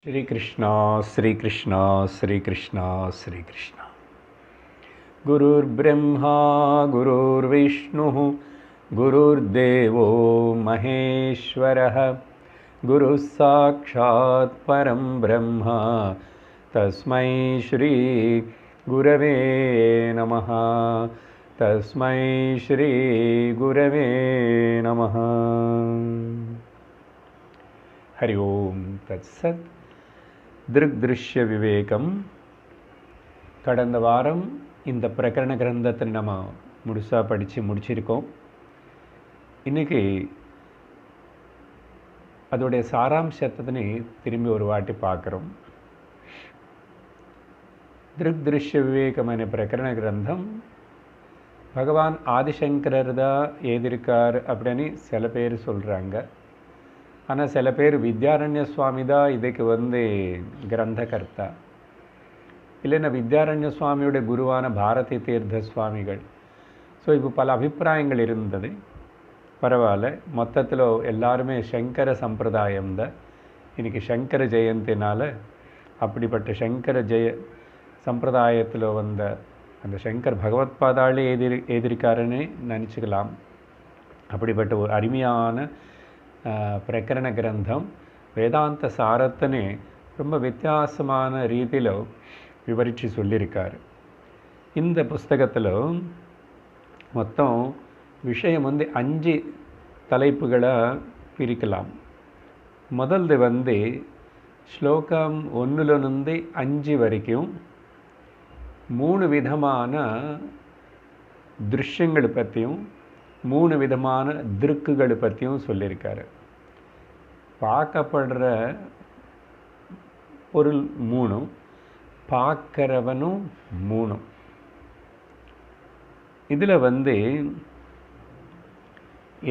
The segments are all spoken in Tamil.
श्री कृष्णा श्री कृष्णा श्री कृष्णा श्री कृष्णा। गुरुर्ब्रह्मा गुरुर्विष्णुः गुरुर्देवो महेश्वरः गुरुः साक्षात् परं ब्रह्म तस्मै श्री गुरवे नमः। तस्मै श्री गुरवे नमः। हरि ओम तत्सत्। திருக்திருஷ்ய விவேகம். கடந்த வாரம் இந்த பிரகரண கிரந்தத்தை நம்ம முழுசாக படித்து முடிச்சிருக்கோம். இன்றைக்கி அதோடைய சாராம்சத்தை திரும்பி ஒரு வாட்டி பார்க்குறோம். திருக்திருஷ்ய விவேகம் அనే பிரகரண கிரந்தம் பகவான் ஆதிசங்கரர் தான் எழுதியிருக்கார் அப்படின்னு சில பேர் சொல்கிறாங்க. ஆனால் சில பேர் வித்யாரண்ய சுவாமி தான் இதுக்கு கிரந்தகர்த்தா, இல்லைன்னா வித்யாரண்ய சுவாமியோட குருவான பாரதி தீர்த்த சுவாமிகள். ஸோ இப்போ பல அபிப்பிராயங்கள் இருந்தது. பரவாயில்ல, மொத்தத்தில் எல்லாருமே சங்கர சம்பிரதாயம்தான். இன்றைக்கி சங்கர ஜெயந்தினால அப்படிப்பட்ட சங்கர சம்பிரதாயத்தில் அந்த சங்கர் பகவத்பாதாலே எழுதியிருக்காருன்னு நினச்சிக்கலாம். அப்படிப்பட்ட ஒரு அருமையான பிரகரண கிரந்தம் வேதாந்த சாரத்தனே ரொம்ப வித்தியாசமான ரீதியில் விவரித்து சொல்லியிருக்கார். இந்த புஸ்தகத்தில் மொத்தம் விஷயம் 5 தலைப்புகளை பிரிக்கலாம். முதல்து ஸ்லோகம் 1லிருந்து 5 வரைக்கும் 3 விதமான திருஷ்யங்களை பற்றியும் 3 விதமான திருக்குகளை பற்றியும் சொல்லியிருக்காரு. பார்க்கப்படுற பொருள் 3, பார்க்கிறவனும் 3. இதில்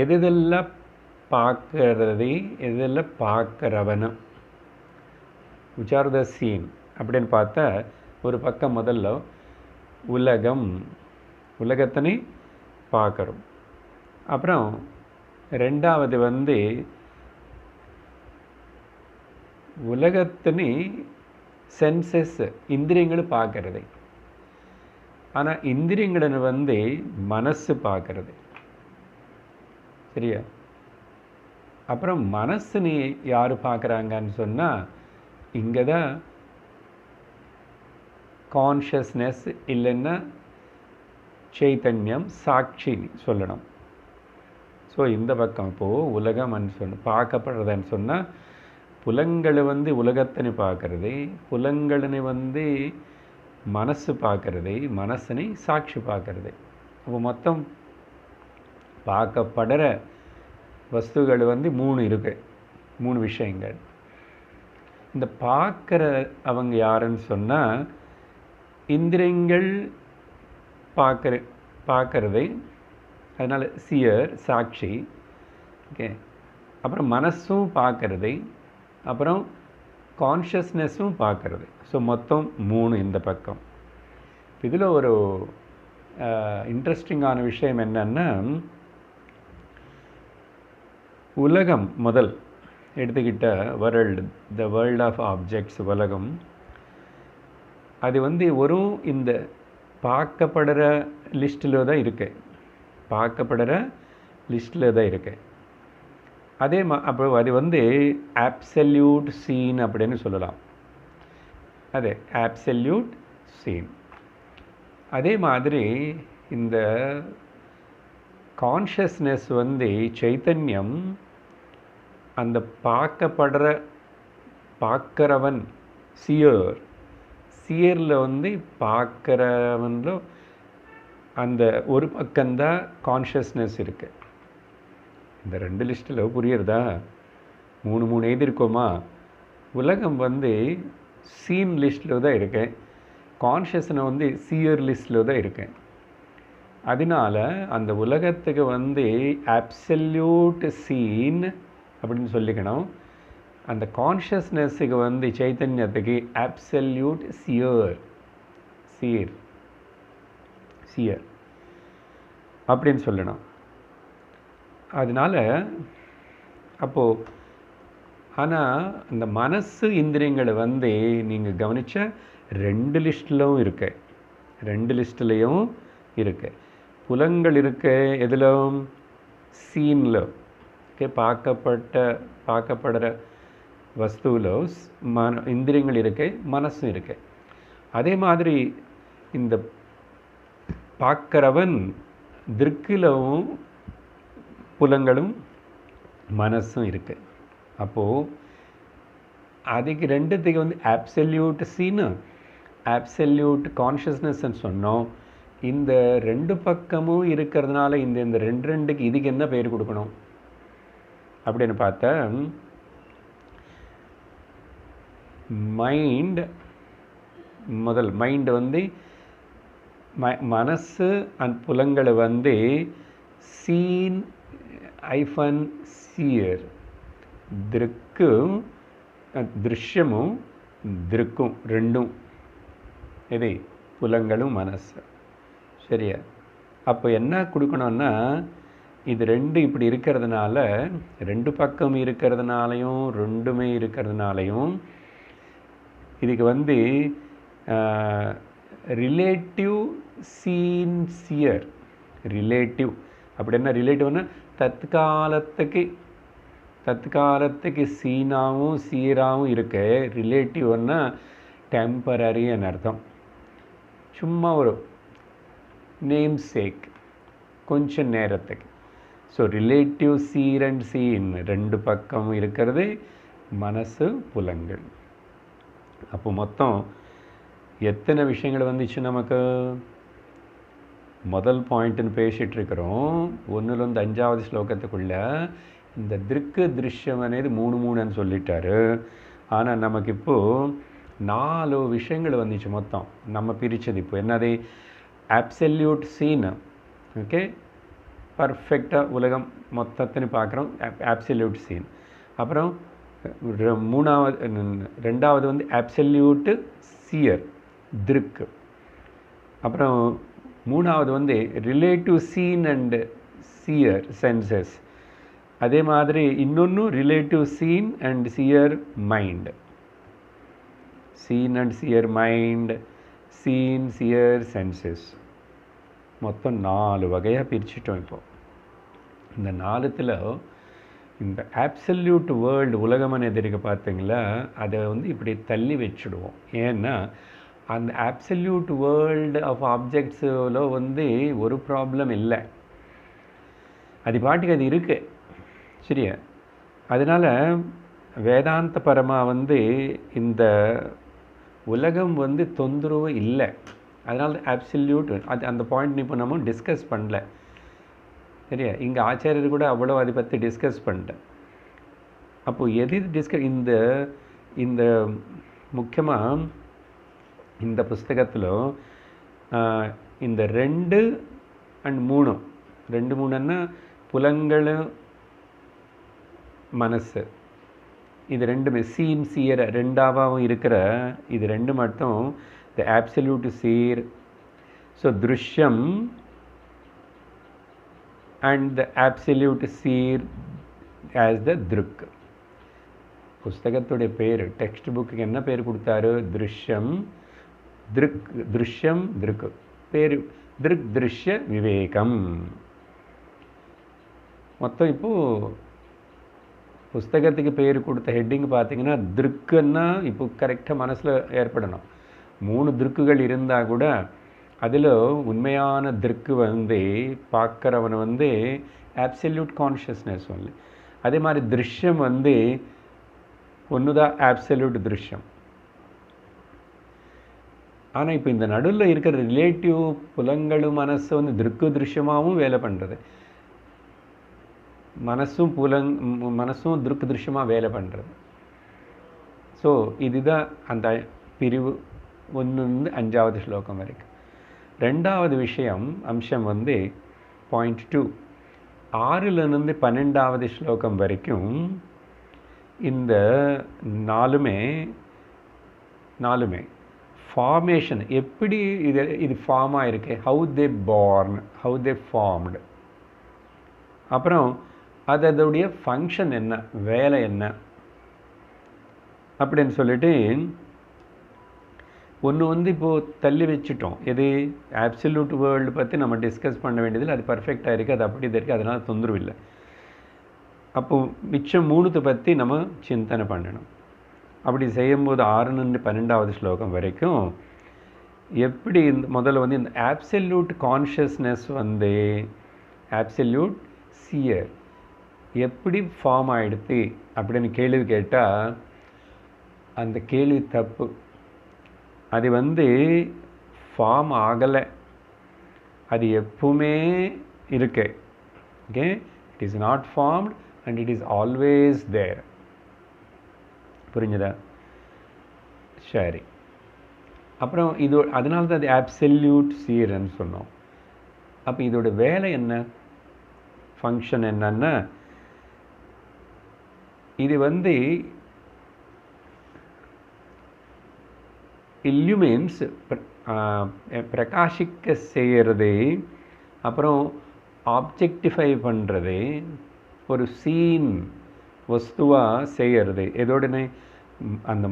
எதெல்லாம் பார்க்கறது, எதெல்லாம் பார்க்கிறவனும், which are the seen அப்படின்னு பார்த்தா, ஒரு பக்கம் முதல்ல உலகத்தினை பார்க்குறோம். அப்புறம் ரெண்டாவது உலகத்தினை சென்சஸ் இந்திரியங்கள் பார்க்கறது. ஆனால் இந்திரியங்களை மனசு பார்க்கறது. சரியா? அப்புறம் மனசுன்னு யார் பார்க்குறாங்கன்னு சொன்னால், இங்கே தான் கான்ஷியஸ்னஸ் இல்லைன்னா சைத்தன்யம் சாட்சின்னு சொல்லணும். ஸோ இந்த பக்கம் இப்போது உலகம்னு பார்க்கப்படுறதுன்னு சொன்னால், புலங்களை உலகத்தினை பார்க்கறது, புலங்களை மனசு பார்க்கறது, மனசனை சாட்சி பார்க்கறது. அப்போ மொத்தம் பார்க்கப்படுற வஸ்துகள் 3 இருக்கு, 3 விஷயங்கள். இந்த பார்க்குற அவங்க யாருன்னு சொன்னால், இந்திரியங்கள் பார்க்கறது, அதனால் சியர் சாட்சி. ஓகே. அப்புறம் மனசும் பார்க்கறது, அப்புறம் கான்ஷியஸ்னஸும் பார்க்கறது. ஸோ மொத்தம் 3 இந்த பக்கம். இதில் ஒரு இன்ட்ரெஸ்டிங்கான விஷயம் என்னன்னா, உலகம் முதல் எடுத்துக்கிட்ட த வேர்ல்ட் ஆஃப் ஆப்ஜெக்ட்ஸ் உலகம், அது ஒரு இந்த பார்க்கப்படுற லிஸ்ட்டில் தான் இருக்கு, பார்க்கப்படுற லிஸ்ட்டில் தான் இருக்கு. அதே அப்போ அது ஆப்சல்யூட் சீன் அப்படின்னு சொல்லலாம். அதே ஆப்சல்யூட் சீன். அதே மாதிரி இந்த கான்ஷியஸ்னஸ் சைத்தன்யம், அந்த பார்க்கிறவன் சியரில் பார்க்கிறவனில் அந்த ஒரு பக்கம்தான் கான்ஷியஸ்னஸ் இருக்குது. இந்த 2 லிஸ்ட்டில் புரியுறதா? 3 எழுதியிருக்கோமா? உலகம் சீன் லிஸ்ட்டில் தான் இருக்கேன், கான்ஷியஸ்னை சியர் லிஸ்ட்டில் தான் இருக்கேன். அதனால் அந்த உலகத்துக்கு ஆப்சல்யூட் சீன் அப்படின்னு சொல்லிக்கணும். அந்த கான்ஷியஸ்னஸுக்கு சைத்தன்யத்துக்கு ஆப்சல்யூட் சியர் அப்படின்னு சொல்லணும். அதனால் அப்போது ஆனால் இந்த மனசு இந்திரியங்களை வந்து நீங்கள் கவனிச்ச 2 லிஸ்ட்லும் இருக்கு, 2 லிஸ்ட்லேயும் இருக்கு. புலங்கள் இருக்கு எதிலும்? சீனில். ஓகே, பார்க்கப்படுற வஸ்துவில் இந்திரியங்கள் இருக்கு, மனசும் இருக்கு. அதே மாதிரி இந்த பார்க்குறவன் திருக்கிலும் புலங்களும் மனசும் இருக்கு. அப்போது அதுக்கு ரெண்டுத்துக்கு வந்து ஆப்சல்யூட் சீனு, ஆப்சல்யூட் கான்ஷியஸ்னஸ்ன்னு சொன்னோம். இந்த 2 பக்கமும் இருக்கிறதுனால இந்த ரெண்டுக்கு இதுக்கு என்ன பேர் கொடுக்கணும் அப்படின்னு பார்த்தா, மைண்ட் முதல் மைண்டு வந்து மனசு அண்ட் புலங்களை வந்து சீன் ஐஃபன் சியர், திருஷ்யமும் திருக்கும் ரெண்டும் இது புலங்களும் மனசு. சரியா? அப்போ என்ன கொடுக்கணும்னா, இது 2 இப்படி இருக்கிறதுனால, 2 பக்கம் இருக்கிறதுனாலையும் ரெண்டுமே இருக்கிறதுனாலையும் இதுக்கு வந்து ரிலேட்டிவ் சீன்சியர். ரிலேட்டிவ் அப்படின்னா, ரிலேட்டிவ்னா தற்காலத்துக்கு சீனாவும் சீராகவும் இருக்கு. ரிலேட்டிவ்னா டெம்பரரின்னு அர்த்தம். சும்மா ஒரு நேம் சேக், கொஞ்சம் நேரத்துக்கு. ஸோ ரிலேட்டிவ் சீர் அண்ட் சீன் 2 பக்கம் இருக்கிறது மனசு புலங்கள். அப்போ மொத்தம் எத்தனை விஷயங்கள் வந்துச்சு நமக்கு? முதல் பாயிண்ட்டுன்னு பேசிகிட்டு இருக்கிறோம், 1லேருந்து 5வது ஸ்லோகத்துக்குள்ள இந்த திருஷ்யம் అనేది 3 சொல்லிட்டாரு. ஆனால் நமக்கு இப்போது 4 விஷயங்கள் வந்துச்சு மொத்தம். நம்ம பிரித்தது இப்போ என்னது? Absolute scene. ஓகே, பர்ஃபெக்டாக உலகம் மொத்தத்தின்னு பார்க்குறோம், ஆப்சல்யூட் சீன். அப்புறம் 2வது வந்து ஆப்சல்யூட்டு சியர், திருக்கு. அப்புறம் 3வது வந்து relative seen and seer, senses. அதே மாதிரி இன்னொன்று relative seen and seer, mind. Seen and seer mind, seen seer senses. மொத்தம் 4 வகையாக பிரிச்சுட்டோம். இப்போ இந்த 4த்தில் இந்த ஆப்சல்யூட் வேர்ல்டு உலகம்னு எதிர்க்க பார்த்தீங்களா, அதை வந்து இப்படி தள்ளி வச்சுடுவோம். ஏன்னா அந்த ஆப்சல்யூட் வேர்ல்டு ஆஃப் ஆப்ஜெக்ட்ஸில் வந்து ஒரு ப்ராப்ளம் இல்லை, அது பாட்டுக்கு அது இருக்குது. சரியா? அதனால் வேதாந்தபரமாக வந்து இந்த உலகம் வந்து தொந்தரவு இல்லை. அதனால் ஆப்சல்யூட் அந்த பாயிண்ட் இப்போ நம்ம டிஸ்கஸ் பண்ணல. சரியா? இங்கே ஆச்சாரியர் கூட அவ்வளோ அதை பற்றி டிஸ்கஸ் பண்ணிட்டேன். அப்போது எது இந்த முக்கியமாக இந்த புஸ்தகத்தில் இந்த 2 and 3 புலங்களும் மனசு, இது 2மே சீன் சியர் 2ஆகவும் இருக்கிற இது 2 மட்டும் த ஆப்சல்யூட் சீர். So Drishyam and the absolute சீர் ஆஸ் த திருக். புஸ்தகத்துடைய பேர், டெக்ஸ்ட் புக்கு என்ன பேர் கொடுத்தாரு? திருஷ்யம் திருக்கு. பேர் திருக் திருஷ்ய விவேகம். மொத்தம் இப்போது புஸ்தகத்துக்கு பேர் கொடுத்த ஹெட்டிங் பார்த்தீங்கன்னா, திருக்குன்னா இப்போ கரெக்டாக மனசில் ஏற்படணும். 3 திருக்குகள் இருந்தால் கூட அதில் உண்மையான திருக்கு வந்து பார்க்குறவன் வந்து ஆப்சல்யூட் கான்ஷியஸ்னஸ் ஒன்று. அதே மாதிரி திருஷ்யம் வந்து ஒன்று தான் ஆப்சல்யூட் திருஷ்யம். ஆனால் இப்போ இந்த நடுவில் இருக்கிற ரிலேட்டிவ் புலங்களும் மனசு வந்து திருக்கு திருஷ்யமாகவும் வேலை பண்ணுறது, மனசும் திருக்கு திருஷ்யமாக வேலை பண்ணுறது. ஸோ இதுதான் அந்த பிரிவு 1லேருந்து 5வது ஸ்லோகம் வரைக்கும். 2வது அம்சம் வந்து பாயிண்ட் 2, 6லேருந்து 12வது ஸ்லோகம் வரைக்கும் இந்த 4மே ஃபார்மேஷன், எப்படி இது ஃபார்ம் ஆகிருக்கு, how they born, how they formed. அப்புறம் அதோடைய ஃபங்க்ஷன் என்ன, வேலை என்ன, அப்படின்னு சொல்லிட்டு ஒன்று வந்து இப்போது தள்ளி வச்சுட்டோம். எது ஆப்சல்யூட் வேர்ல்டு பற்றி நம்ம டிஸ்கஸ் பண்ண வேண்டியதில் அது பர்ஃபெக்டாக இருக்குது, அது அப்படி இருக்குது, அதனால் தொந்தரவு இல்லை. அப்போது மிச்சம் 3 பற்றி நம்ம சிந்தனை பண்ணணும். அப்படி செய்யும்போது 6 12வது ஸ்லோகம் வரைக்கும் எப்படி முதல்ல வந்து இந்த ஆப்சல்யூட் கான்ஷியஸ்னஸ் வந்து ஆப்சல்யூட் சியர் எப்படி ஃபார்ம் ஆகிடுது அப்படின்னு கேள்வி கேட்டால் அந்த கேள்வி தப்பு. அது வந்து ஃபார்ம் ஆகலை, அது எப்பவுமே இருக்கு. Okay, it is not formed and it is always there. புரிஞ்சுதா? சரி, அப்புறம் இது அதனால தான் அது ஆப்சல்யூட் சீர்ன்னு சொன்னோம். அப்போ இதோட வேலை என்ன, ஃபங்க்ஷன் என்னன்னா, இது வந்து இல்லுமின்ஸ் பிரகாசிக்க செய்கிறது, அப்புறம் ஆப்ஜெக்டிஃபை பண்ணுறது, ஒரு சீன் வஸ்துவாக செய்கிறது. எதோடனே அந்த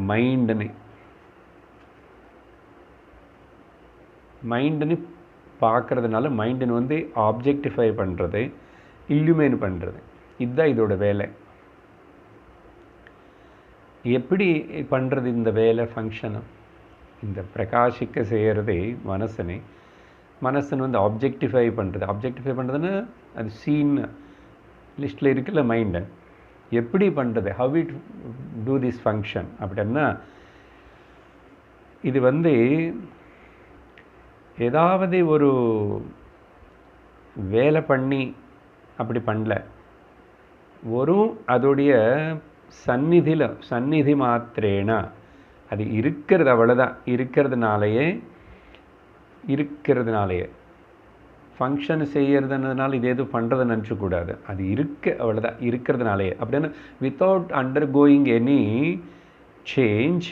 மைண்டுன்னு பார்க்குறதுனால மைண்டுன்னு வந்து ஆப்ஜெக்டிஃபை பண்ணுறது, இல்லுமின் பண்ணுறது, இதுதான் இதோட வேலை. எப்படி பண்ணுறது இந்த வேலை ஃபங்க்ஷனை? இந்த பிரகாசிக்க செய்கிறது மனசுன்னு வந்து ஆப்ஜெக்டிஃபை பண்ணுறது. ஆப்ஜெக்டிஃபை பண்ணுறதுன்னா அது சீன் லிஸ்ட்டில் இருக்குல்ல மைண்டை, எப்படி பண்ணுறது, how it do this function அப்படின்னா, இது வந்து ஏதாவது ஒரு வேலை பண்ணி அப்படி பண்ணல, வெறும் அதோடைய சந்நிதி மாத்திரேனா அது இருக்கிறது, அவ்வளோதான். இருக்கிறதுனாலேயே ஃபங்க்ஷன் செய்யறதுனால இது எதுவும் பண்ணுறதை நினச்சக்கூடாது. அது அவ்வளோதான், இருக்கிறதுனாலேயே. அப்படின்னா without under going any change,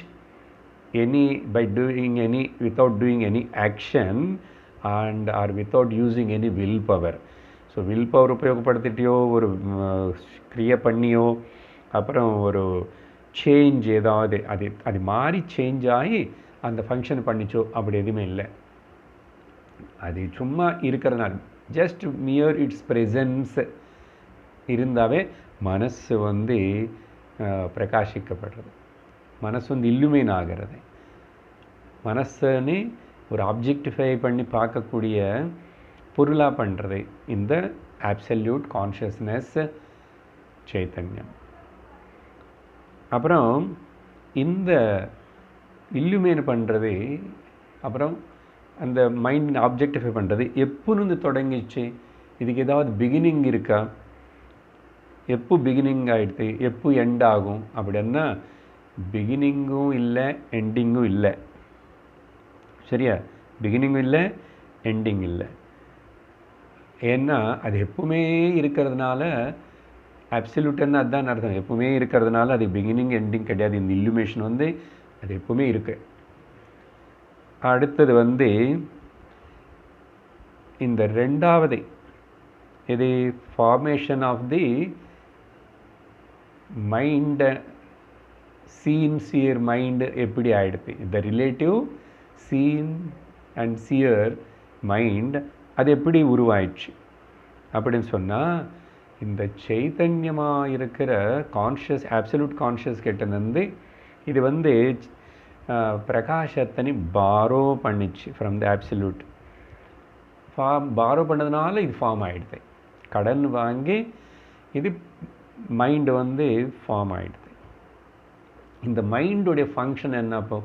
without doing any action and or without using any willpower. So willpower உபயோகப்படுத்திட்டியோ, ஒரு கிரியை பண்ணியோ, அப்புறம் ஒரு சேஞ்ச் ஏதாவது அது மாதிரி சேஞ்ச் ஆகி அந்த ஃபங்க்ஷன் பண்ணிச்சோ, அப்படி எதுவுமே இல்லை. அது சும்மா இருக்கிறதுனால, ஜஸ்ட் மியர் இட்ஸ் ப்ரெசன்ஸ் இருந்தாவே மனசு வந்து பிரகாசிக்கப்படுறது, மனசு வந்து இல்லுமின் ஆகிறது. மனசன்னு ஒரு ஆப்ஜெக்டிஃபை பண்ணி பார்க்கக்கூடிய பொருளாக பண்ணுறது இந்த ஆப்சல்யூட் கான்ஷியஸ்னஸ் சைத்தன்யம். அப்புறம் இந்த இல்லுமின் பண்ணுறது, அப்புறம் அந்த மைண்ட் ஆப்ஜெக்டிஃபை பண்ணுறது எப்போன்னு தொடங்கிச்சு? இதுக்கு ஏதாவது பிகினிங் இருக்கா? எப்போ பிகினிங் ஆகிடுது, எப்போ எண்ட் ஆகும் அப்படின்னா பிகினிங்கும் இல்லை, எண்டிங்கும் இல்லை. சரியா? பிகினிங்கும் இல்லை, எண்டிங் இல்லை. ஏன்னா அது எப்பவுமே இருக்கிறதுனால, அப்சல்யூட்னா அதுதான் அர்த்தம். எப்பவுமே இருக்கிறதுனால அது பிகினிங் எண்டிங் கிடையாது. இந்த இல்லுமினேஷன் வந்து அது எப்பவுமே இருக்கு. அடுத்தது வந்து இந்த ரெண்டாவது, இது formation of the mind, seen seer mind எப்படி ஆகிடுது, இந்த relative seen and seer mind அது எப்படி உருவாயிடுச்சு அப்படின்னு சொன்னால், இந்த சைத்தன்யமாக இருக்கிற கான்ஷியஸ், ஆப்சல்யூட் கான்ஷியஸ் கிட்டேருந்து இது வந்து பிரகாசத்தனி பாரோ பண்ணிச்சு ஃப்ரம் த ஆப்சல்யூட். பாரோ பண்ணதுனால இது ஃபார்ம் ஆகிடுது. கடன் வாங்கி இது மைண்டு வந்து ஃபார்ம் ஆகிடுது. இந்த மைண்டுடைய ஃபங்க்ஷன் என்ன? அப்போ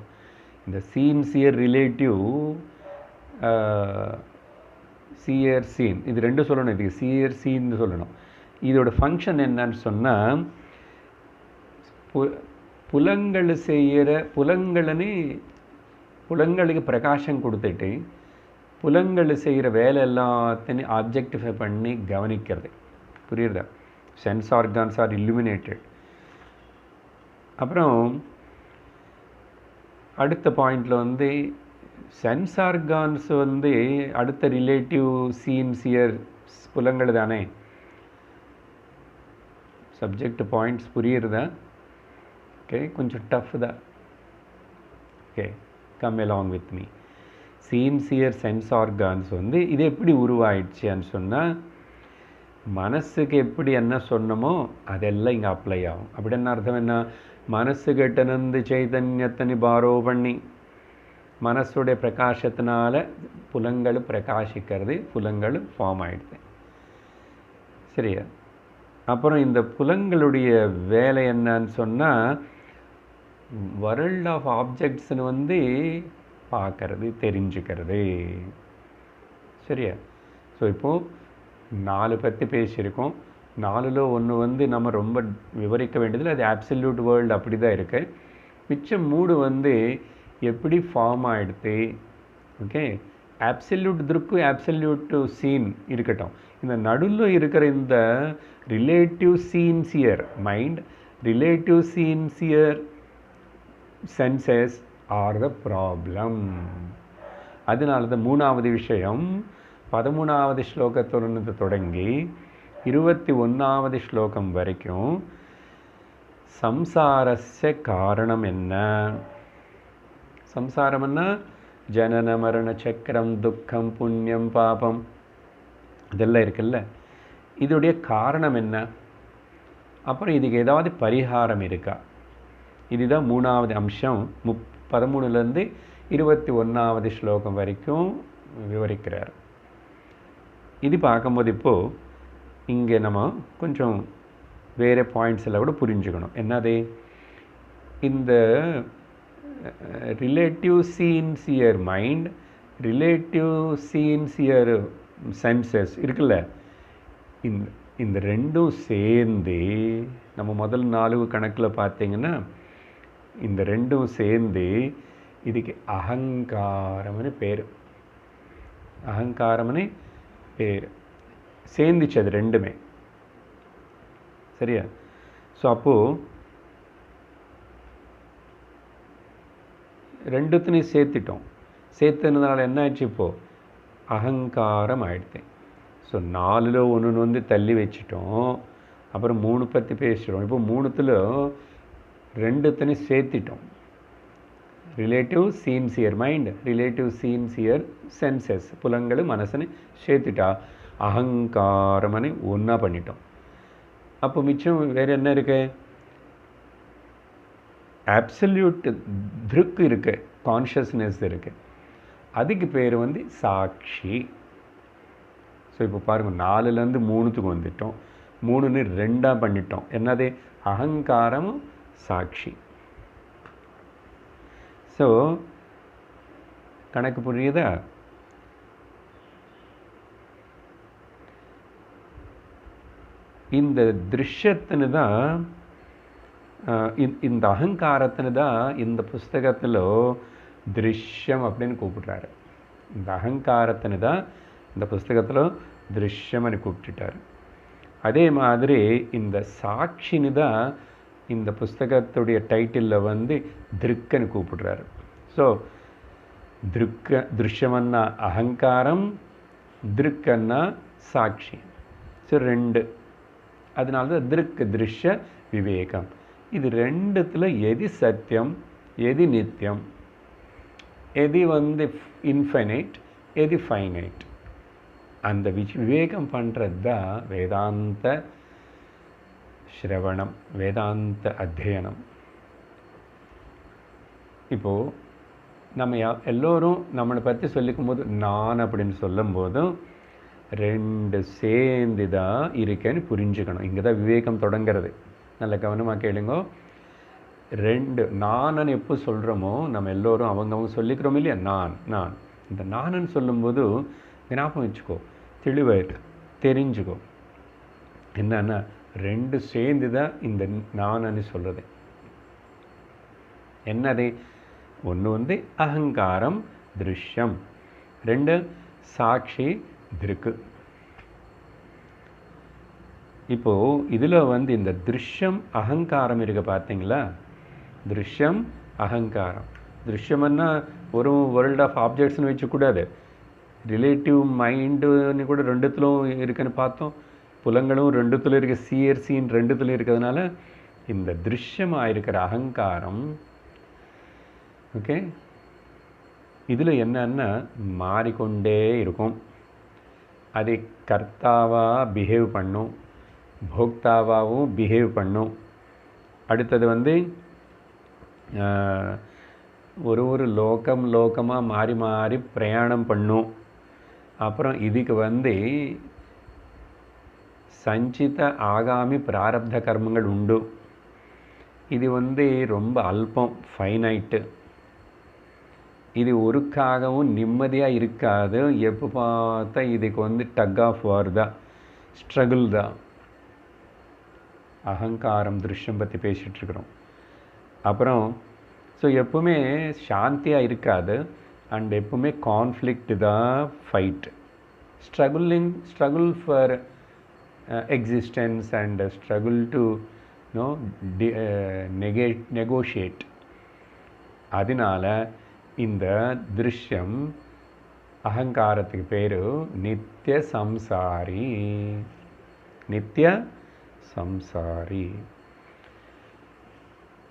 இந்த சியர் ரிலேட்டிவ் சியர் சீன், இது ரெண்டும் சொல்லணும். இதுக்கு சியர் சீன்னு சொல்லணும். இதோட ஃபங்க்ஷன் என்னன்னு சொன்னால், புலங்கள் செய்கிற புலங்களுக்கு பிரகாசம் கொடுத்துட்டு புலங்கள் செய்கிற வேலை எல்லாத்தையும் ஆப்ஜெக்டிஃபை பண்ணி கவனிக்கிறது. புரியுறதா? Sense organs are illuminated. அப்புறம் அடுத்த பாயிண்டில் வந்து சென்ஸ் ஆர்கான்ஸ் வந்து அடுத்த ரிலேட்டிவ் சியர் புலங்கள் தானே. சப்ஜெக்ட் பாயிண்ட்ஸ் புரியுறதா? ஓகே, கொஞ்சம் டஃப் தான். Okay, come along with me. Sincere sense organs வந்து இது எப்படி உருவாயிடுச்சுன்னு சொன்னால், மனசுக்கு எப்படி என்ன சொன்னமோ அதெல்லாம் இங்கே அப்ளை ஆகும். அப்படி என்ன அர்த்தம்? என்ன, மனசு கிட்டேருந்து சைதன்யத்தை பாரோ பண்ணி மனசுடைய பிரகாசத்தினால புலங்கள் பிரகாசிக்கிறது, புலங்கள் ஃபார்ம் ஆகிடுது. சரியா? அப்புறம் இந்த புலங்களுடைய வேலை என்னன்னு சொன்னால், வேர்ல்ட் ஆஃப் ஆப்ஜெக்ட்ஸ்னு வந்து பார்க்கறது, தெரிஞ்சுக்கிறது. சரியா? ஸோ இப்போது 4 பற்றி பேசியிருக்கோம். 4ல் ஒன்று வந்து நம்ம ரொம்ப விவரிக்க வேண்டியதில்லை, அது ஆப்சல்யூட் வேர்ல்டு அப்படி தான் இருக்குது. மிச்சம் 3 வந்து எப்படி ஃபார்ம் ஆகிடுது. ஓகே, ஆப்சல்யூட் திருப்பு, ஆப்சல்யூட் சீன் இருக்கட்டும். இந்த நடுவில் இருக்கிற இந்த relative seen seer mind, relative seen seer senses are the problem. அதனால தான் 3வது விஷயம் 13வது ஸ்லோகத்திலிருந்து தொடங்கி 21வது ஸ்லோகம் வரைக்கும் சம்சாரஸ்ய காரணம் என்ன, சம்சாரம்னா ஜனன மரண சக்கரம், துக்கம், புண்ணியம், பாபம் இதெல்லாம் இருக்குல்ல, இதோடைய காரணம் என்ன, அப்புறம் இதுக்கு ஏதாவது பரிகாரம் இருக்கா, இதுதான் 3வது அம்சம். 13லேருந்து 21வது ஸ்லோகம் வரைக்கும் விவரிக்கிறார். இது பார்க்கும்போது இப்போது இங்கே நம்ம கொஞ்சம் வேறு பாயிண்ட்ஸ் எல்லாம் கூட புரிஞ்சுக்கணும். என்னது, இந்த relative seen seer mind, relative seen seer census இருக்குல்ல, இந்த ரெண்டும் சேர்ந்து நம்ம முதல் 4 கணக்கில் பார்த்தீங்கன்னா, இந்த ரெண்டும் சேர்ந்து இதுக்கு அகங்காரம்னு பேர். அகங்காரம்னு பேர் சேர்ந்துச்சு அது ரெண்டுமே. சரியா? ஸோ அப்போது ரெண்டுத்தையும் சேர்த்துட்டோம். சேர்த்துனதுனால என்ன ஆயிடுச்சு, இப்போது அகங்காரம் ஆயிடுது. ஸோ 4ல் ஒன்று வந்து தள்ளி வச்சிட்டோம். அப்புறம் 3 பற்றி பேசுகிறோம். இப்போ 3த்தில் 2 சேர்த்திட்டோம். Relative seen seer mind, relative seen seer census புலங்கள் மனசுன்னு சேர்த்துட்டா அகங்காரம்னு ஒன்றா பண்ணிட்டோம். அப்போ மிச்சம் வேறு என்ன இருக்கு, ஆப்சல்யூட் திருக்கு இருக்கு, கான்ஷியஸ்னஸ் இருக்கு, அதுக்கு பேர் வந்து சாட்சி. ஸோ இப்போ பாருங்கள், 4லேருந்து 3க்கு வந்துட்டோம். 3ன்னு 2ஆக பண்ணிட்டோம். என்னது, அகங்காரமும் சாட்சி. ஸோ கணக்கு புரியுதா? இந்த திருஷ்யத்தினு தான், இந்த அகங்காரத்தினு தான் இந்த புஸ்தகத்தில் திருஷ்யம் அப்படின்னு கூப்பிடுறாரு. இந்த அகங்காரத்தினு தான் இந்த புஸ்தகத்தில் திருஷ்யம்னு கூப்பிட்டுட்டார். அதே மாதிரி இந்த சாட்சின்னு தான் இந்த புஸ்தகத்துடைய டைட்டிலில் வந்து திருக்கன்னு கூப்பிடுறாரு. ஸோ திருஷ்யமன்னா அகங்காரம், திருக்கன்னா சாட்சி. ஸோ 2. அதனால தான் திருக்கு திருஷ்ய விவேகம். இது 2த்தில் எது சத்தியம், எது நித்தியம், எது வந்து இன்ஃபைனைட், எது ஃபைனைட், அந்த விவேகம் பண்ணுறது தான் வேதாந்த ஸ்ரவணம், வேதாந்த அத்தியனம். இப்போது நம்ம எல்லோரும் நம்மளை பற்றி சொல்லிக்கும் போது நான் அப்படின்னு சொல்லும் போதும் 2 சேர்ந்து தான் இருக்கேன்னு புரிஞ்சுக்கணும். இங்கே தான் விவேகம் தொடங்கிறது. நல்ல கவனமாக கேளுங்க. 2 நானன்னு எப்போ சொல்கிறோமோ நம்ம எல்லோரும் அவங்க சொல்லிக்கிறோம் இல்லையா, நான் இந்த நானன்னு சொல்லும்போது ஞாபகம் வச்சுக்கோ, தெளிவாயிட்டு தெரிஞ்சுக்கோ. என்னன்னா 2 சேர்ந்து தான் இந்த நானன்னு சொல்கிறது. என்னது, ஒன்று வந்து அகங்காரம் திருஷ்யம், 2 சாட்சி திருக்கு. இப்போது இதில் வந்து இந்த திருஷ்யம் அகங்காரம் இருக்க பார்த்தீங்களா, திருஷ்யம் அகங்காரம். திருஷ்யம்னா ஒரு வேர்ல்ட் ஆஃப் ஆப்ஜெக்ட்ஸ்னு வச்சுக்கூடாது, ரிலேட்டிவ் மைண்டுன்னு கூட 2த்திலும் இருக்குன்னு பார்த்தோம். புலங்களும் 2த்தில் இருக்குது, சியர் சீன் 2த்திலும் இருக்கிறதுனால இந்த திருஷ்யமாக இருக்கிற அகங்காரம், ஓகே, இதில் என்னன்னா மாறிக்கொண்டே இருக்கும். அது கர்த்தாவாக பிஹேவ் பண்ணும், போக்தாவாகவும் பிஹேவ் பண்ணும். அடுத்தது ஒரு லோகமாக மாறி மாறி பிரயாணம் பண்ணும். அப்புறம் இதுக்கு சஞ்சித ஆகாமி பிராரப்த கர்மங்கள் உண்டு. இது ரொம்ப அல்பம், ஃபைனைட்டு. இது ஒருக்காகவும் நிம்மதியாக இருக்காது. எப்போ பார்த்தா இதுக்கு டக் ஆஃப் வார் தான், ஸ்ட்ரகிள் தான். அகங்காரம் திருஷ்யம் பற்றி பேசிகிட்ருக்குறோம். அப்புறம் ஸோ எப்பவுமே சாந்தியாக இருக்காது. அண்ட் எப்பவுமே கான்ஃப்ளிக்ட் தான், fight, struggle for existence and struggle to negotiate. அதனால இந்த திருஷ்யம் அகங்காரத்துக்கு பேர் நித்திய சம்சாரி. நித்திய சம்சாரி.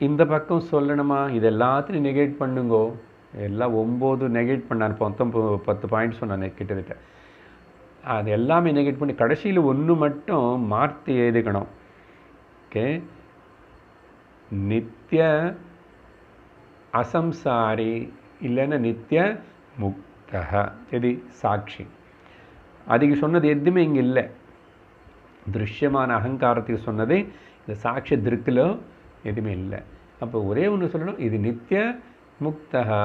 இந்த பக்கம் சொல்லணுமா, இது எல்லாத்தையும் நெகேட் பண்ணுங்கோ. எல்லாம் 9 நெகேட் பண்ணார், 10 பாயிண்ட் சொன்னான் கிட்டத்தட்ட. அது எல்லாமே நெகேட் பண்ணி கடைசியில் ஒன்று மட்டும் மாற்றி எழுதிக்கணும். ஓகே, நித்திய அசம்சாரி இல்லைன்னா நித்திய முக்தக. இது சாட்சி. அதுக்கு சொன்னது எதுவுமே இங்கே இல்லை. திருஷ்யமான அகங்காரத்துக்கு சொன்னது இந்த சாட்சி திருக்கில் எதுவுமே இல்லை. அப்போ ஒரே ஒன்று சொல்லணும், இது நித்திய முக்தகா,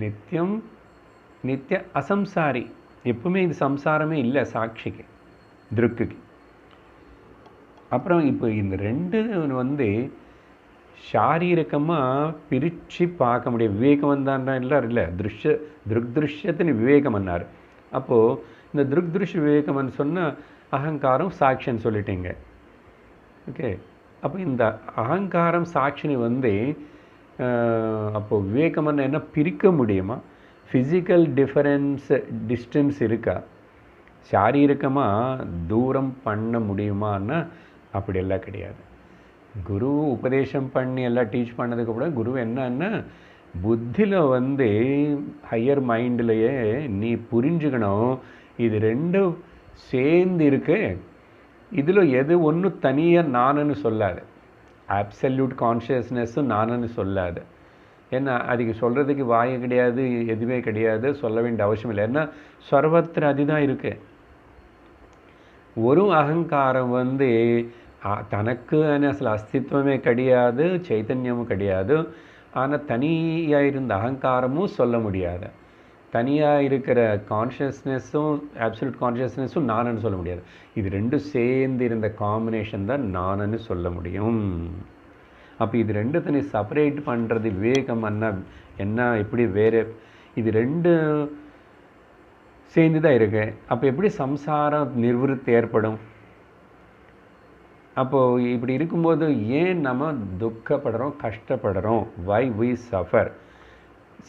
நித்தியம் நித்திய அசம்சாரி. எப்பவுமே இது சம்சாரமே இல்லை சாட்சிக்கு, திருக்குக்கு. அப்புறம் இப்போ இந்த ரெண்டு சாரீரகமாக பிரித்து பார்க்க முடியும். விவேகம் வந்தான்னா இல்லை, திருஷ்யத்தின் விவேகம் என்னார். அப்போது இந்த திருஷ்ய விவேகம்னு சொன்னால் அகங்காரம் சாட்சின்னு சொல்லிட்டீங்க. ஓகே, அப்போ இந்த அகங்காரம் சாட்சினி அப்போது விவேகம்னு என்ன பிரிக்க முடியுமா? ஃபிசிக்கல் டிஸ்டன்ஸ் இருக்கா? சாரீரகமாக தூரம் பண்ண முடியுமான்னா அப்படியெல்லாம் கிடையாது. குரு உபதேசம் பண்ணி எல்லாம் டீச் பண்ணதுக்கு கூட குரு என்னன்னா புத்தியில் ஹையர் மைண்ட்லையே நீ புரிஞ்சுக்கணும், இது ரெண்டும் சேர்ந்து இருக்கு. இதில் எது ஒன்று தனியாக நானுன்னு சொல்லாது. அப்சல்யூட் கான்ஷியஸ்னஸ்ஸும் நானுன்னு சொல்லாது. ஏன்னா அதுக்கு சொல்கிறதுக்கு வாய் கிடையாது, எதுவுமே கிடையாது, சொல்ல வேண்டிய அவசியம் இல்லை. ஏன்னா சர்வத்திர அதுதான் இருக்கு. ஒரு அகங்காரம் தனக்கு அசல் அஸ்தித்வமே கிடையாது, சைத்தன்யமும் கிடையாது. ஆனால் தனியாக இருந்த அகங்காரமும் சொல்ல முடியாது. தனியாக இருக்கிற கான்ஷியஸ்னஸும் அப்சல்யூட் கான்ஷியஸ்னஸும் நானுன்னு சொல்ல முடியாது. இது ரெண்டும் சேர்ந்து இருந்த காம்பினேஷன் தான் நானுன்னு சொல்ல முடியும். அப்போ இது ரெண்டு தனி செப்பரேட் பண்ணுறது விவேகம் என்ன எப்படி வேறு? இது ரெண்டு சேர்ந்து தான் இருக்கு. அப்போ எப்படி சம்சாரம் நிர்வൃத்தி ஏற்படும்? அப்போது இப்படி இருக்கும்போது ஏன் நம்ம துக்கப்படுறோம், கஷ்டப்படுறோம்? Why we suffer?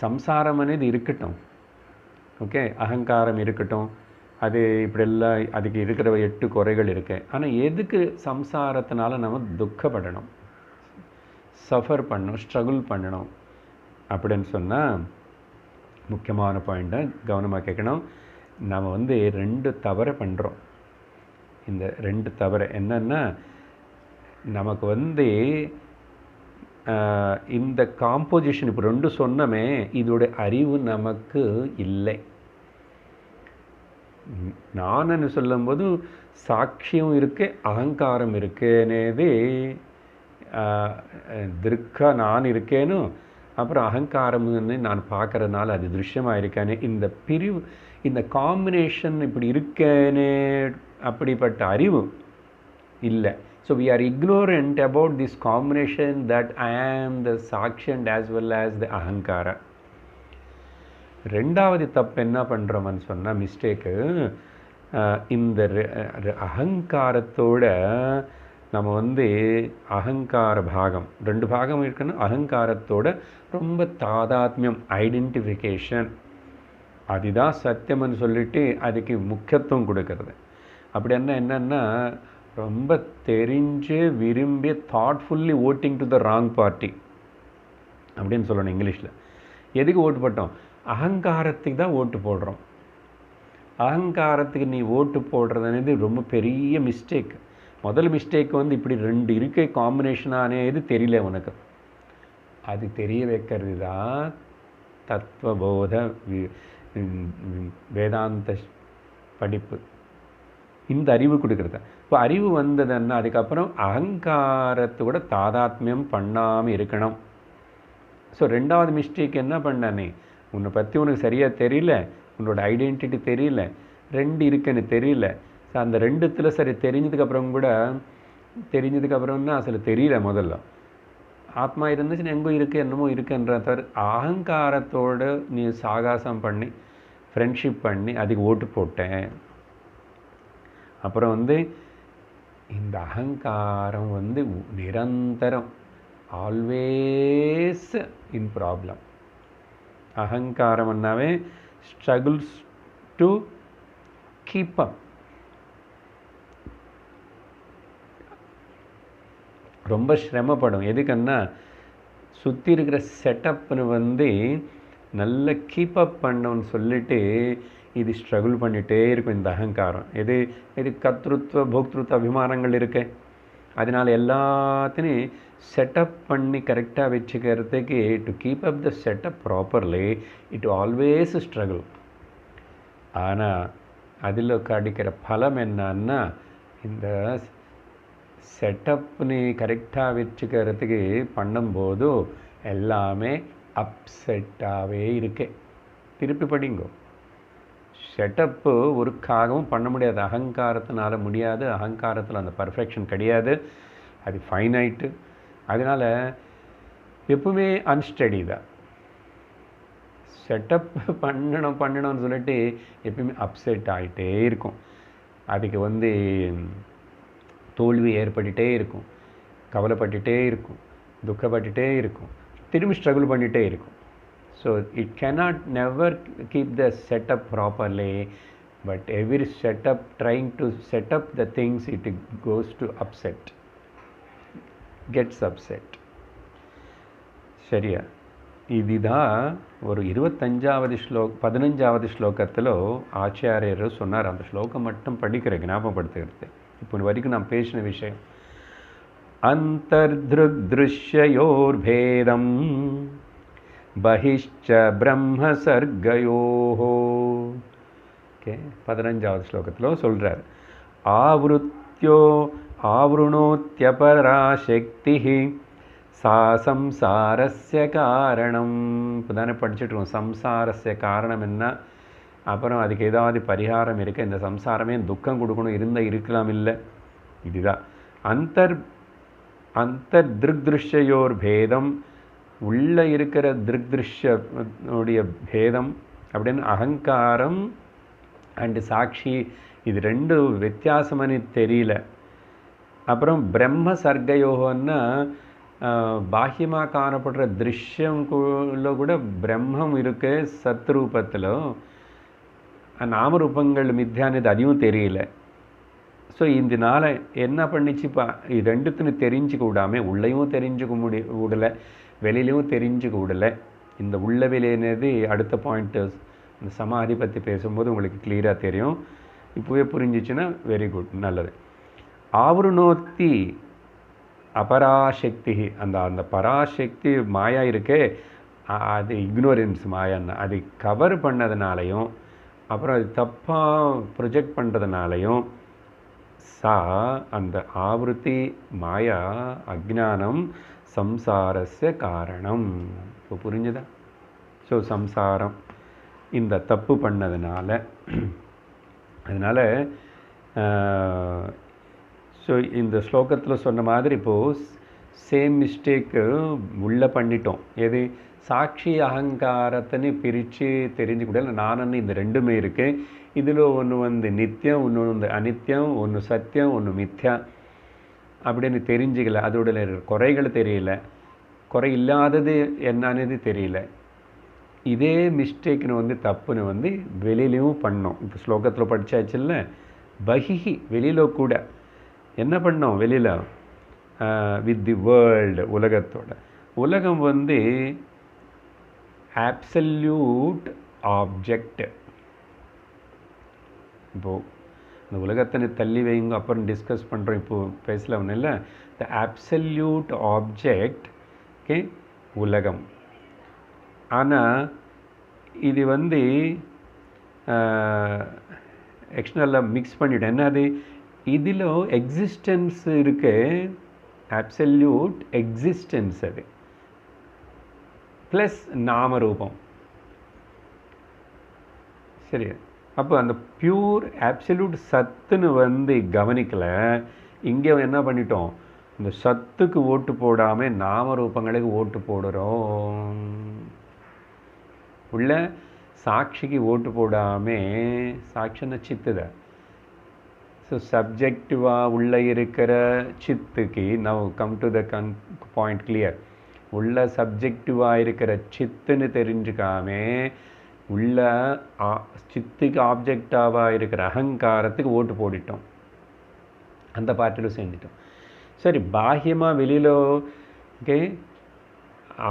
சம்சாரம் అనేది இருக்கட்டும், ஓகே, அகங்காரம் இருக்கட்டும், அது இப்படியெல்லாம் அதுக்கு இருக்கிற 8 குறைகள் இருக்கு. ஆனால் எதுக்கு சம்சாரத்தினால நம்ம துக்கப்படணும், சஃபர் பண்ணணும், ஸ்ட்ரகிள் பண்ணணும் அப்படின்னு சொன்னால் முக்கியமான பாயிண்ட்டை கவனமாக கேட்கணும். நம்ம 2 தவறை பண்ணுறோம். இந்த 2 தவறு என்னன்னா, நமக்கு இந்த காம்போசிஷன் இப்போ 2 சொன்னமே, இதோட அறிவு நமக்கு இல்லை. நானன்னு சொல்லும்போது சாட்சியம் இருக்கு, அகங்காரம் இருக்குன்னேது திருக்கா நான் இருக்கேன்னு, அப்புறம் அகங்காரம்னு நான் பார்க்கறதுனால அது திருஷ்யமாக இருக்கேன்னு இந்த பிரிவு, இந்த காம்பினேஷன் இப்படி இருக்கேனே அப்படிப்பட்ட அறிவு இல்லை. So we are ignorant about this combination that I am the Sakshant as well as the Ahankara. ரெண்டாவது தப்பு என்ன பண்ணுறோம்னு சொன்னால் மிஸ்டேக்கு, இந்த அகங்காரத்தோட நம்ம அகங்கார பாகம் 2 பாகம் இருக்குன்னா அகங்காரத்தோட ரொம்ப தாதாத்மியம், ஐடென்டிஃபிகேஷன், அதுதான் சத்தியம்னு சொல்லிட்டு அதுக்கு முக்கியத்துவம் கொடுக்கறது. அப்படி என்னன்னா ரொம்ப தெரிஞ்சு விரும்பி thoughtfully voting to the wrong party அப்படின்னு சொல்லணும் இங்கிலீஷில். எதுக்கு ஓட்டு போட்டோம்? அகங்காரத்துக்கு தான் ஓட்டு போடுறோம். அகங்காரத்துக்கு நீ ஓட்டு போடுறதுனது ரொம்ப பெரிய மிஸ்டேக். முதல் மிஸ்டேக் வந்து இப்படி ரெண்டு இருக்கை காம்பினேஷனானது தெரியல உனக்கு. அது தெரிய வைக்கிறது தான் தத்துவபோத வேதாந்த படிப்பு. இந்த அறிவு கொடுக்குறது. இப்போ அறிவு வந்ததுன்னா அதுக்கப்புறம் அகங்காரத்தோட தாதாத்மியம் பண்ணாமல் இருக்கணும். ஸோ ரெண்டாவது மிஸ்டேக் என்ன பண்ணானே, உன்னை பற்றி உனக்கு சரியாக தெரியல, உன்னோட ஐடென்டிட்டி தெரியல, ரெண்டு இருக்குன்னு தெரியல. ஸோ அந்த ரெண்டுத்தில் சரி தெரிஞ்சதுக்கப்புறம்னா அசలు தெரியல. முதல்ல ஆத்மா இருந்துச்சுன்னு எங்கோ இருக்குது என்னமோ இருக்குன்ற தவிர அகங்காரத்தோடு நீ சாகாசம் பண்ணி ஃப்ரெண்ட்ஷிப் பண்ணி அதுக்கு ஓட்டு போட்டேன். அப்புறம் வந்து இந்த அகங்காரம் வந்து நிரந்தரம், ஆல்வேஸ் இன் ப்ராப்ளம். அகங்காரம்னாவே ஸ்ட்ரகிள்ஸ் டு கீப் அப். ரொம்ப சிரமப்படும். எதுக்குன்னா சுற்றி இருக்கிற செட்டப்னு வந்து நல்ல கீப் அப் பண்ணணும்னு சொல்லிட்டு இது ஸ்ட்ரகிள் பண்ணிகிட்டே இருக்கும் இந்த அகங்காரம். இது கர்த்திருத்வ போக்திருத்வ அபிமானங்கள் இருக்கு. அதனால் எல்லாத்தையும் செட்டப் பண்ணி கரெக்டாக வச்சுக்கிறதுக்கு to keep up the setup properly it always struggle. ஆனால் அதில் கிடைக்கிற பலம் என்னன்னா, இந்த செட்டப்னு கரெக்டாக வச்சுக்கிறதுக்கு பண்ணும்போது எல்லாமே அப்செட்டாகவே இருக்கு. திருப்பி படிங்கோ. செட்டப்பு ஒருக்காகவும் பண்ண முடியாது, அகங்காரத்தினால முடியாது. அகங்காரத்தில் அந்த பர்ஃபெக்ஷன் கிடையாது, அது ஃபைனைட்டு. அதனால் எப்பவுமே அன்ஸ்டடி தான். செட்டப் பண்ணணும்னு சொல்லிட்டு எப்பவுமே அப்செட் ஆகிட்டே இருக்கும். அதுக்கு வந்து தோல்வி ஏற்பட்டுகிட்டே இருக்கும், கவலைப்பட்டுகிட்டே இருக்கும், துக்கப்பட்டுகிட்டே இருக்கும், திரும்பி ஸ்ட்ரகிள் பண்ணிகிட்டே இருக்கும். So it cannot never keep the setup properly, but every setup trying to set up the things, it goes to upset, gets upset. சரியா? இதுதான் ஒரு 15வது ஸ்லோகத்தில் ஆச்சாரியர் சொன்னார். அந்த ஸ்லோகம் மட்டும் படிக்கிற ஞாபகப்படுத்துகிறது. இப்போ வரைக்கும் நான் பேசின விஷயம் அந்தர்த்ருக் திருஷ்யயோர்பேதம் பஹிஷ்ச பிரம்ம சர்க்கயோஹோ. ஓகே, 15வது ஸ்லோகத்தில் சொல்கிறார், ஆவருணோத்யபராசக்தி சா சம்சாரஸ்ய காரணம். இப்போ தானே படிச்சுட்ருக்கோம். சம்சாரஸ்ய காரணம் என்ன, அப்புறம் அதுக்கு ஏதாவது பரிகாரம் இருக்குது. இந்த சம்சாரமே துக்கம் கொடுக்கணும், இருந்தால் இருக்கலாம், இல்லை. இதுதான் அந்தர் திருஷ்யோர் பேதம், உள்ளே இருக்கிற திருஷ்யோடைய பேதம் அப்படின்னு அகங்காரம் அண்டு சாட்சி, இது ரெண்டு வித்தியாசம்னு தெரியல. அப்புறம் பிரம்ம சர்க்கயோகன்னா பாஹ்யமாக காணப்படுற திருஷ்யங்குள்ள கூட பிரம்மம் இருக்கு சத்ரூபத்தில், நாமரூபங்கள் மித்யானது அதையும் தெரியல. ஸோ இதனால என்ன பண்ணிச்சுப்பா, இது ரெண்டுத்துன்னு தெரிஞ்சுக்க விடாமல் உள்ளேயும் தெரிஞ்சுக்க விடலை, வெளியிலையும் தெரிஞ்சுக்க விடலை. இந்த உள்ள வெளியினது அடுத்த பாயிண்ட்டு இந்த சமாதி பற்றி பேசும்போது உங்களுக்கு கிளியராக தெரியும். இப்போவே புரிஞ்சிச்சுன்னா வெரி குட், நல்லது. ஆவருணோத்தி அபராசக்தி, அந்த பராசக்தி மாயா இருக்கே, அது இக்னோரன்ஸ் மாயான்னா, அது கவர் பண்ணதுனாலையும் அப்புறம் அது தப்பாக ப்ரொஜெக்ட் பண்ணுறதுனாலையும் சா அந்த ஆவருத்தி மாயா அஜ்ஞானம் சம்சாரஸ்ய காரணம். இப்போ புரிஞ்சுதா? ஸோ சம்சாரம் இந்த தப்பு பண்ணதுனால, அதனால் ஸோ இந்த ஸ்லோகத்தில் சொன்ன மாதிரி இப்போது சேம் மிஸ்டேக்கு உள்ளே பண்ணிட்டோம். எது சாட்சி அகங்காரத்தின்னு பிரித்து தெரிஞ்சுக்கூட நானன்னு இந்த ரெண்டுமே இருக்குது. இதில் ஒன்று வந்து நித்தியம், ஒன்று வந்து அனித்தியம், ஒன்று சத்தியம், ஒன்று மித்யா அப்படின்னு தெரிஞ்சுக்கல. அதோட குறைகள் தெரியல, குறை இல்லாதது என்னன்னு தெரியல. இதே மிஸ்டேக்குன்னு வந்து தப்புன்னு வந்து வெளியிலையும் பண்ணோம். இப்போ ஸ்லோகத்தில் படித்தாச்சுல்ல, பஹிஹி வெளியில் கூட என்ன பண்ணோம் வெளியில் வித் தி வேர்ல்டு, உலகத்தோட. உலகம் வந்து ஆப்சல்யூட் ஆப்ஜெக்ட். இப்போது இந்த உலகத்தை தள்ளி வைங்க, அப்புறம் டிஸ்கஸ் பண்ணுறோம், இப்போது பேசல ஒன்றும் இல்லை. த ஆப்சல்யூட் ஆப்ஜெக்ட், ஓகே, உலகம். ஆனால் இது வந்து எக்ஸ்டர்னலாக மிக்ஸ் பண்ணிவிட்டேன். என்னது, இதில் எக்ஸிஸ்டன்ஸ் இருக்கு, ஆப்சல்யூட் எக்ஸிஸ்டன்ஸ், அது ப்ளஸ் நாமரூபம். சரி, அப்போ அந்த பியூர் ஆப்சல்யூட் சத்துன்னு வந்து கவனிக்கலை. இங்கே என்ன பண்ணிட்டோம், இந்த சத்துக்கு ஓட்டு போடாமல் நாமரூபங்களுக்கு ஓட்டு போடுறோம். உள்ள சாட்சிக்கு ஓட்டு போடாமல், சாட்சின சித்துத. ஸோ சப்ஜெக்டிவாக உள்ளே இருக்கிற சித்துக்கு, now come to the point clear. உள்ள சப்ஜெக்டிவாக இருக்கிற சித்துன்னு தெரிஞ்சுக்காம, உள்ள சித்துக்கு ஆப்ஜெக்டாவாக இருக்கிற அகங்காரத்துக்கு ஓட்டு போட்டுட்டோம், அந்த பார்ட்டிலும் சேர்ந்துட்டோம். சரி, பாஹ்யமாக வெளியில் ஓகே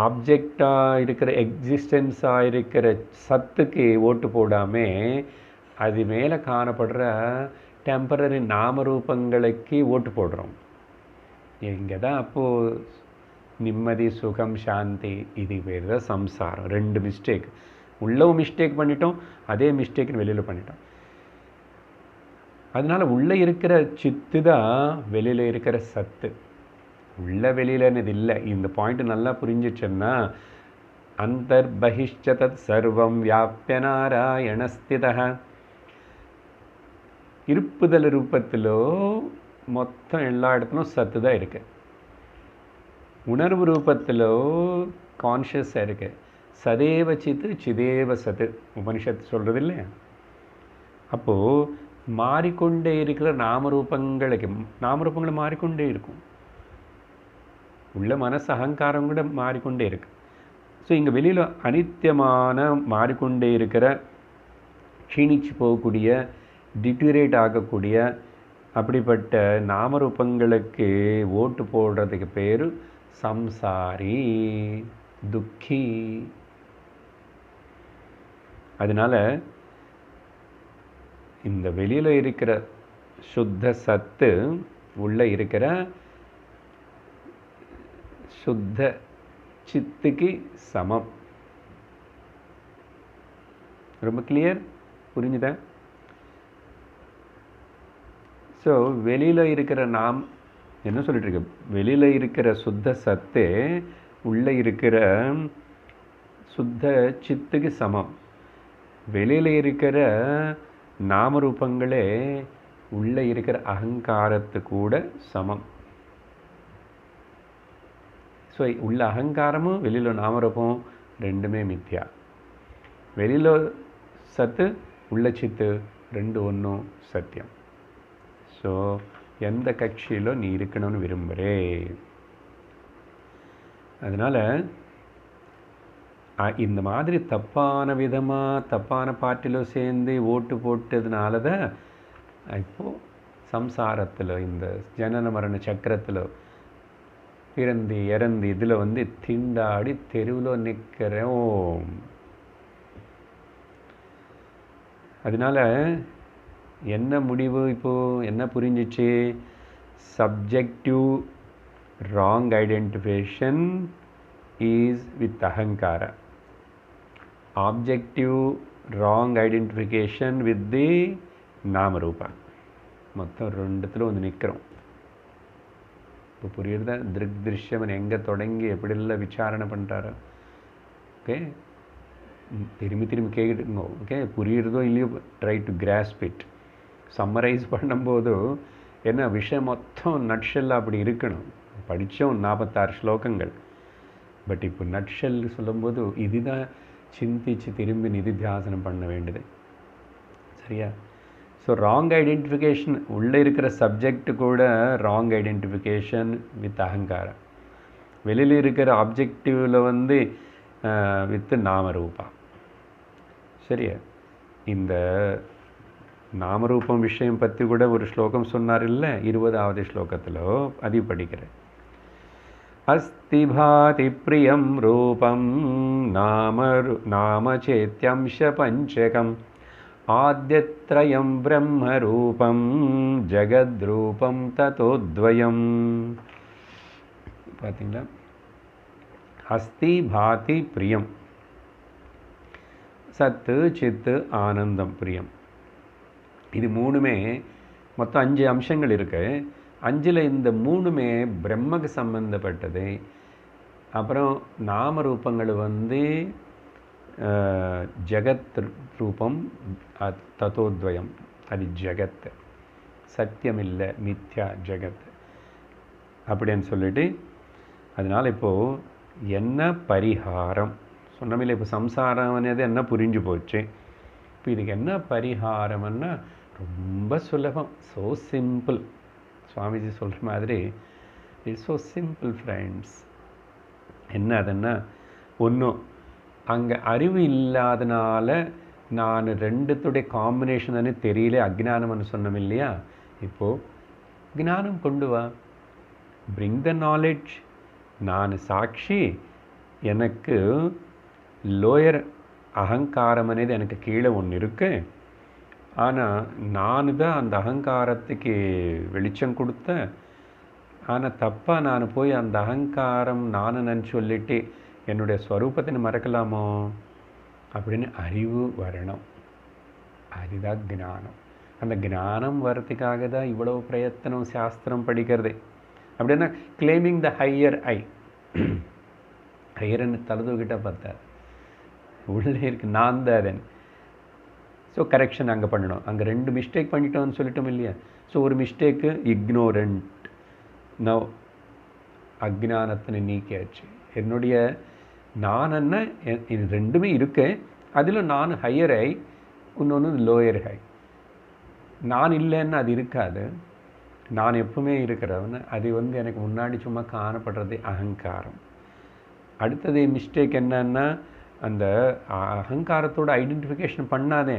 ஆப்ஜெக்டாக இருக்கிற எக்ஸிஸ்டன்ஸாக இருக்கிற சத்துக்கு ஓட்டு போடாமல், அது மேலே காணப்படுற டெம்பரரி நாமரூபங்களுக்கு ஓட்டு போடுறோம். இங்கே தான் அப்போது நிம்மதி, சுகம், சாந்தி, இது பேர் தான் சம்சாரம். ரெண்டு மிஸ்டேக். உள்ளவும் மிஸ்டேக் பண்ணிட்டோம், அதே மிஸ்டேக்னு வெளியில் பண்ணிட்டோம். அதனால் உள்ளே இருக்கிற சித்து தான் வெளியில் இருக்கிற சத்து. உள்ள வெளியிலன்னு இல்லை. இந்த பாயிண்ட் நல்லா புரிஞ்சிச்சுன்னா, அந்தர்பஹிஷ்சதத் சர்வம் வியாப்ய நாராயணஸ்திதः. இருப்புதல் ரூபத்திலோ மொத்தம் எல்லா இடத்துலும் சத்து தான் இருக்கு. உணர்வு ரூபத்திலோ கான்ஷியஸாக இருக்கு. சதேவ சித்து சிதேவ சத்து உபனிஷத்து சொல்கிறது இல்லையா? அப்போது மாறிக்கொண்டே இருக்கிற நாமரூபங்களுக்கு, நாமரூபங்கள் மாறிக்கொண்டே இருக்கும். உள்ள மனசு அகங்காரம் கூட மாறிக்கொண்டே இருக்கு. ஸோ இங்கே வெளியில் அனித்தியமான மாறிக்கொண்டே இருக்கிற, க்ஷீணிச்சு போகக்கூடிய, டிட்டரேட் ஆகக்கூடிய அப்படிப்பட்ட நாமரூபங்களுக்கு ஓட்டு போடுறதுக்கு பேர் சம்சாரி, துக்கி. அதனால் இந்த வெளியில் இருக்கிற சுத்த சத்து உள்ளே இருக்கிற சுத்த சித்துக்கு சமம். ரொம்ப கிளியர், புரிஞ்சுதா? ஸோ வெளியில் இருக்கிற நாம் என்ன சொல்லிட்டு இருக்கு, வெளியில் இருக்கிற சுத்த சத்து உள்ளே இருக்கிற சுத்த சித்துக்கு சமம். வெளியில் இருக்கிற நாமரூபங்களே உள்ளே இருக்கிற அகங்காரத்து கூட சமம். ஸோ உள்ள அகங்காரமும் வெளியில் நாமரூபம் ரெண்டுமே மித்யா. வெளியில் சத்து, உள்ள சித்து ரெண்டு ஒன்றும் சத்தியம். ஸோ எந்த கட்சியிலும் நீ இருக்கணும்னு விரும்புகிறே. அதனால் இந்த மாதிரி தப்பான விதமாக தப்பான பார்ட்டியில் சேர்ந்து ஓட்டு போட்டதுனால தான் இப்போது சம்சாரத்தில், இந்த ஜனன மரண சக்கரத்தில் பிறந்து இறந்து இதில் வந்து திண்டாடி தெருவில் நிற்கிறோம். அதனால் என்ன முடிவு, இப்போது என்ன புரிஞ்சிச்சு? Subjective wrong identification is with அகங்கார, objective wrong identification with the நாமரூபா. மொத்தம் ரெண்டுத்தில் வந்து நிற்கிறோம். இப்போ புரியுறதா? திருக் திருஷ்யம் எங்கே தொடங்கி எப்படிலாம் விசாரணை பண்ணுறாரோ. ஓகே, திரும்பி திரும்பி கேட்டுங்க. ஓகே, புரியுறதோ இல்லையோ, try to grasp it. Summarise பண்ணும்போது என்ன விஷயம் மொத்தம் நட்ஷெல்லாம் அப்படி இருக்கணும். படித்தோம் 46 ஸ்லோகங்கள். பட் இப்போ நட்ஷெல் சொல்லும்போது இதுதான் சிந்திச்சு திரும்பி நிதித்தியாசனம் பண்ண வேண்டியது. சரியா? ஸோ ராங் ஐடென்டிஃபிகேஷன், உள்ளே இருக்கிற சப்ஜெக்ட் கூட ராங் ஐடென்டிஃபிகேஷன் வித் அகங்காரம். வெளியில் இருக்கிற ஆப்ஜெக்டிவில் வந்து வித் நாமரூபா. சரியா? இந்த நாமரூபம் விஷயம் பற்றி கூட ஒரு ஸ்லோகம் சொன்னார் இல்லை, 20வது ஸ்லோகத்தில் அது படிக்கிறேன். अस्ति भाति प्रियं रूपं नाम चेत्यंशपञ्चकम् आद्यत्रयं ब्रह्मरूपं जगद्रूपं ततोद्वयम्. பார்த்தீங்களா? अस्ति भाति प्रियं, சத்து சித்து ஆனந்தம் பிரியம், இது மூணுமே மொத்தம் 5 அம்சங்கள் இருக்கு. 5ல் இந்த மூணுமே பிரம்மக்கு சம்பந்தப்பட்டது. அப்புறம் நாம ரூபங்கள் ஜகத் ரூபம் தத்தோத்வயம், அது ஜகத், சத்தியம் இல்லை மித்யா ஜகத் அப்படின்னு சொல்லிட்டு, அதனால் இப்போது என்ன பரிகாரம் சொன்னமில்லை. இப்போ சம்சாரம் అనేది என்ன புரிஞ்சு போச்சு. இப்போ இதுக்கு என்ன பரிகாரம்னா ரொம்ப சுலபம், ஸோ சிம்பிள். சுவாமிஜி சொல்கிற மாதிரி இட்ஸ் ஸோ சிம்பிள் ஃப்ரெண்ட்ஸ். என்ன அதுன்னா, ஒன்றும் அங்கே அறிவு இல்லாதனால நான் ரெண்டுத்துடைய காம்பினேஷன் தெரியல, அஜ்ஞானம்னு சொன்னோம் இல்லையா. இப்போது ஞானம் கொண்டு வா, பிரிங் த நாலேஜ். நான் சாட்சி, எனக்கு லோயர் அகங்காரம் అనేది எனக்கு கீழே ஒன்று இருக்குது. ஆனால் நான் தான் அந்த அகங்காரத்துக்கு வெளிச்சம் கொடுத்தேன். ஆனால் தப்பாக நான் போய் அந்த அகங்காரம் நான் சொல்லிட்டு என்னுடைய ஸ்வரூபத்தை மறக்கலாமோ அப்படின்னு அறிவு வரணும். அதுதான் ஞானம். அந்த ஞானம் வரத்துக்காக தான் இவ்வளோ பிரயத்தனம் சாஸ்திரம் படிக்கிறது. அப்படின்னா கிளைமிங் த ஹையர் ஐ, ஹையர்னு தலதுகிட்ட பார்த்தார், உள்ளே இருக்கு நான் தான் அதன். ஸோ கரெக்ஷன் அங்கே பண்ணணும். அங்கே 2 மிஸ்டேக் பண்ணிட்டோம்னு சொல்லிட்டோம் இல்லையா. ஸோ ஒரு மிஸ்டேக்கு இக்னோரண்ட், நவ் அஜ்ஞானத்தினை நீக்கியாச்சு. என்னுடைய நான் என்ன, இது ரெண்டுமே இருக்கு. அதில் நான் ஹையர் ஐ, இன்னொன்று லோயர் ஹை. நான் இல்லைன்னு அது இருக்காது, நான் எப்பவுமே இருக்கிறவன். அது எனக்கு முன்னாடி சும்மா காணப்படுறது அகங்காரம். அடுத்தது மிஸ்டேக் என்னன்னா, அந்த அகங்காரத்தோட ஐடென்டிஃபிகேஷன் பண்ணாதே,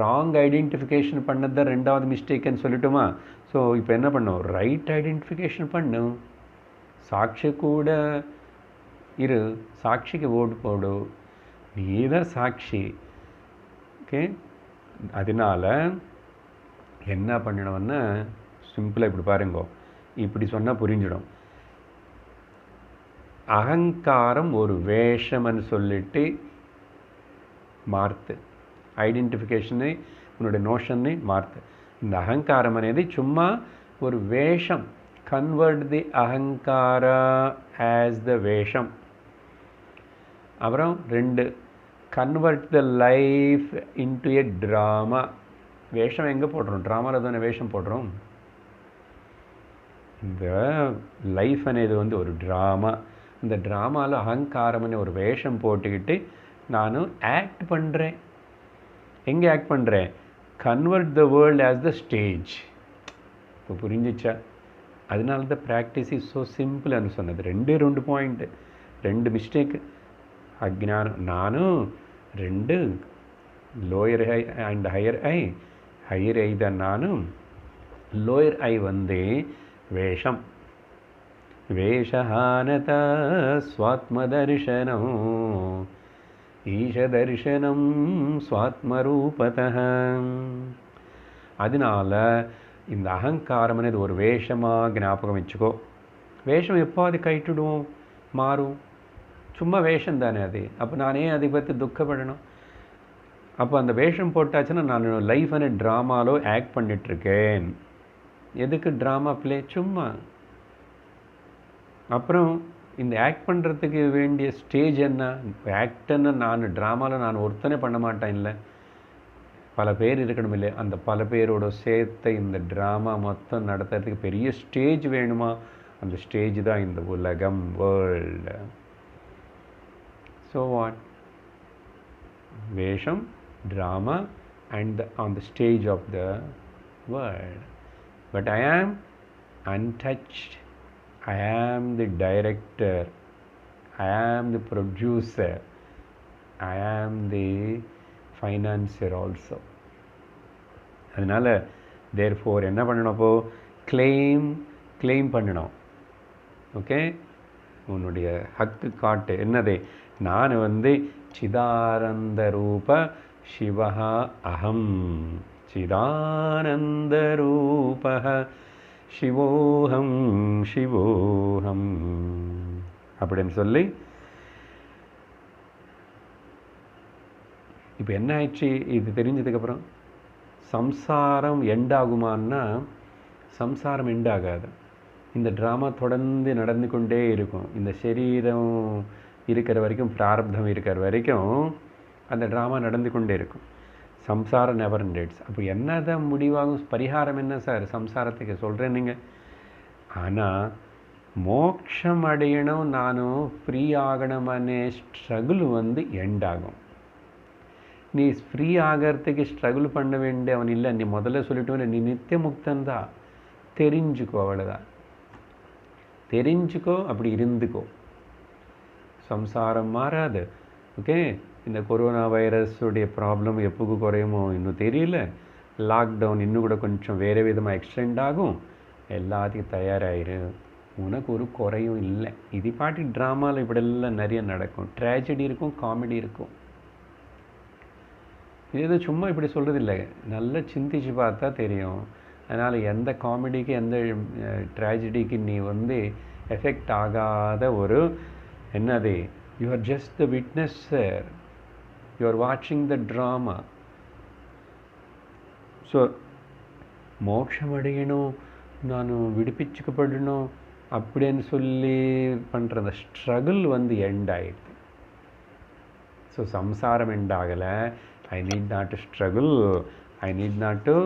ராங் ஐடென்டிஃபிகேஷன் பண்ணது தான் 2வது மிஸ்டேக்குன்னு சொல்லிட்டோமா. ஸோ இப்போ என்ன பண்ணும், ரைட் ஐடென்டிஃபிகேஷன் பண்ணும். சாட்சி கூட இரு, சாட்சிக்கு ஓட்டு போடு, நீ தான் சாட்சி. ஓகே, அதனால் என்ன பண்ணணும்னா சிம்பிளாக இப்படி பாருங்க, இப்படி சொன்னால் புரிஞ்சிடும். அகங்காரம் ஒரு வேஷம்னு சொல்லிட்டு மாற்று, ஐடென்டிஃபிகேஷனை உன்னுடைய நோஷனை மாற்று. இந்த அகங்காரம் అనేది சும்மா ஒரு வேஷம். கன்வெர்ட் தி அகங்காரா ஆஸ் த வேஷம். அப்புறம் 2, convert the life into a drama. வேஷம் எங்கே போடுறோம், ட்ராமாவில் தானே வேஷம் போடுறோம். இந்த லைஃப் అనేది ஒரு ட்ராமா. இந்த ட்ராமாவில் அகங்காரம்னு ஒரு வேஷம் போட்டுக்கிட்டு நானும் ஆக்ட் பண்ணுறேன். எங்கே ஆக்ட் பண்ணுறேன், convert the world as the stage. இப்போ புரிஞ்சிச்சா? அதனால தான் ப்ராக்டிஸ் இஸ் ஸோ சிம்பிள்னு சொன்னது. 2 பாயிண்ட்டு, 2 மிஸ்டேக்கு. அஜ்ஞானம், நானும் 2 lower I and higher I. Higher I தான் நானும், லோயர் ஐ வேஷம். வேஷஹானத ஸ்வாத்மதர்ஷனம் ஈஷதர்ஷனம் ஸ்வாத்மரூபதः. அதனால இந்த அகங்காரம் అనేది ஒரு வேஷமாக ஞாபகம் வச்சுக்கோ. வேஷம் எப்போ அது கைட்டுடுவோம், மாறும். சும்மா வேஷம் தானே அது. அப்போ நானே அதை பற்றி துக்கப்படணும். அப்போ அந்த வேஷம் போட்டாச்சுன்னா நான் லைஃப் அనే ட்ராமாலோ ஆக்ட் பண்ணிகிட்ருக்கேன். எதுக்கு ட்ராமா ப்ளே, சும்மா. அப்புறம் இந்த ஆக்ட் பண்ணுறதுக்கு வேண்டிய ஸ்டேஜ் என்ன, ஆக்டன்னு நான் ட்ராமாவில் நான் ஒருத்தனே பண்ண மாட்டேன் இல்லை, பல பேர் இருக்கணும் இல்லை. அந்த பல பேரோட சேர்த்து இந்த ட்ராமா மொத்தம் நடத்துறதுக்கு பெரிய ஸ்டேஜ் வேணுமா. அந்த ஸ்டேஜ் தான் இந்த உலகம், வேர்ல்டு. ஸோ வாட், வேஷம், drama and on the stage of the world. But I am untouched. I am the director. I am the producer. I am the financier also. அதனால் தேர்ஃபோர் என்ன பண்ணணும்? அப்போது கிளைம் பண்ணணும். ஓகே, உன்னுடைய ஹக்கு காட்டு. என்னது? நான் சிதானந்த ரூப சிவஹா அகம், சிதானந்த ரூப சிவோஹம் சிவோஹம் அப்படின்னு சொல்லி. இப்போ என்ன ஆயிடுச்சு? இது தெரிஞ்சதுக்கப்புறம் சம்சாரம் எண்டாகுமான்னா சம்சாரம் எண்டாகாது. இந்த ட்ராமா தொடர்ந்து நடந்து கொண்டே இருக்கும். இந்த சரீரம் இருக்கிற வரைக்கும், பிராரப்தம் இருக்கிற வரைக்கும் அந்த ட்ராமா நடந்து கொண்டே இருக்கும். சம்சாரம் நெவர் எண்டட்ஸ். அப்போ என்னதான் முடிவாகும்? பரிகாரம் என்ன சார் சம்சாரத்துக்கு சொல்கிறேன் நீங்கள்? ஆனால் மோட்சம் அடையணும், நானும் ஃப்ரீ ஆகணும் அనే ஸ்ட்ரகிள் எண்டாகும். நீ ஃப்ரீ ஆகிறதுக்கு ஸ்ட்ரகிள் பண்ண வேண்டிய அவன் இல்லை. நீ முதல்ல சொல்லிட்டு நீ நித்திய முக்தன்தான் தெரிஞ்சுக்கோ, அவ்வளோதான். தெரிஞ்சுக்கோ, அப்படி இருந்துக்கோ. சம்சாரம் மாறாது. ஓகே, இந்த கொரோனா வைரஸுடைய ப்ராப்ளம் எப்போது குறையுமோ இன்னும் தெரியல. லாக்டவுன் இன்னும் கூட கொஞ்சம் வேறு விதமாக எக்ஸ்டெண்ட் ஆகும். எல்லாத்தையும் தயாராகிரு. உனக்கு ஒரு குறையும் இல்லை. இது பாட்டி ட்ராமாவில் இப்படியெல்லாம் நிறைய நடக்கும். ட்ராஜடி இருக்கும், காமெடி இருக்கும். இது எதுவும் சும்மா இப்படி சொல்கிறது இல்லை, நல்லா சிந்திச்சு பார்த்தா தெரியும். அதனால் எந்த காமெடிக்கு எந்த ட்ராஜடிக்கு நீ எஃபெக்ட் ஆகாத ஒரு என்னது, you are just the witnesser, you are வாட்சிங் த ட்ராமா. ஸோ மோட்சம் அடையணும், நான் விடுவிச்சுக்கப்படணும் அப்படின்னு சொல்லி பண்ணுற அந்த ஸ்ட்ரகிள் எண்ட் ஆகிடுது. ஸோ சம்சாரம் எண்ட் ஆகலை. I need not to struggle, I need not to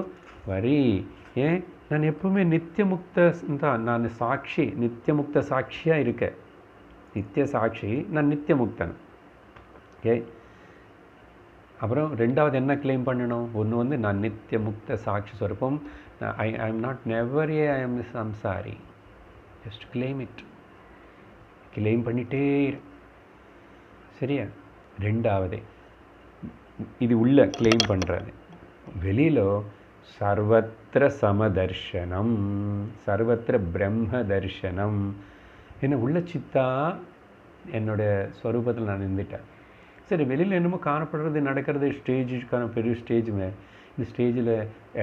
worry. ஏன்? நான் எப்பவுமே நித்தியமுக்த தான். நான் சாட்சி, நித்தியமுக்த சாட்சியாக இருக்கேன். நித்திய சாட்சி, நான் நித்தியமுக்தன். ஓகே, அப்புறம் ரெண்டாவது என்ன கிளைம் பண்ணணும்? ஒன்று நான் நித்தியமுக்த சாட்சி ஸ்வரூபம். I am not never I am சம்சாரி. Just claim it. கிளைம் பண்ணிட்டே சரியா? ரெண்டாவது இது உள்ள கிளைம் பண்ணுறது. வெளியில் சர்வத்திர சமதர்ஷனம், சர்வத்திர பிரம்ம தர்ஷனம். என்ன உள்ள சித்தா என்னுடைய ஸ்வரூபத்தில் நான் இருந்துட்டேன். சரி, வெளியில் என்னமோ காணப்படுறது நடக்கிறது, ஸ்டேஜுக்கான பெரிய ஸ்டேஜுமே. இந்த ஸ்டேஜில்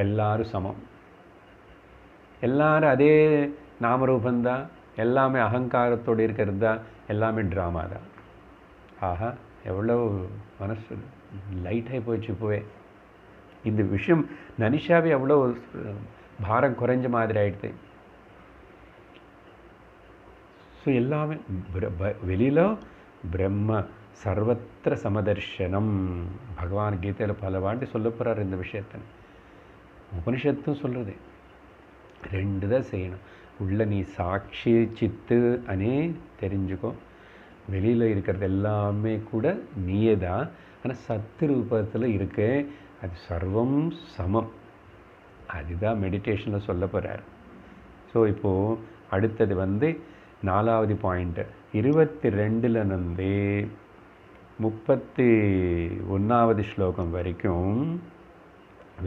எல்லாரும் சமம், எல்லாரும் அதே நாமரூபந்தான், எல்லாமே அகங்காரத்தோடு இருக்கிறது தான், எல்லாமே ட்ராமா தான். ஆஹா, எவ்வளோ மனசு லைட்டாகி போயிடுச்சு. இப்போவே இந்த விஷயம் நினைச்சாவே எவ்வளோ பாரம் குறைஞ்ச மாதிரி ஆயிடுது. ஸோ எல்லாமே வெளியில் பிரம்ம சர்வத்திர சமதர்ஷனம். பகவான் கீதையில் பல வாட்டி சொல்ல போகிறார் இந்த விஷயத்தை. உபனிஷத்தும் சொல்கிறது. ரெண்டு தான் செய்யணும். உள்ள நீ சாட்சி சித்து அனே தெரிஞ்சுக்கோ. வெளியில் இருக்கிறது எல்லாமே கூட நீயே தான். ஆனால் சத்து ரூபத்தில் இருக்க, அது சர்வம் சமம். அதுதான் மெடிடேஷனில் சொல்ல போகிறார். ஸோ இப்போது அடுத்தது நாலாவது பாயிண்ட்டு 22லேருந்து 31வது ஸ்லோகம் வரைக்கும்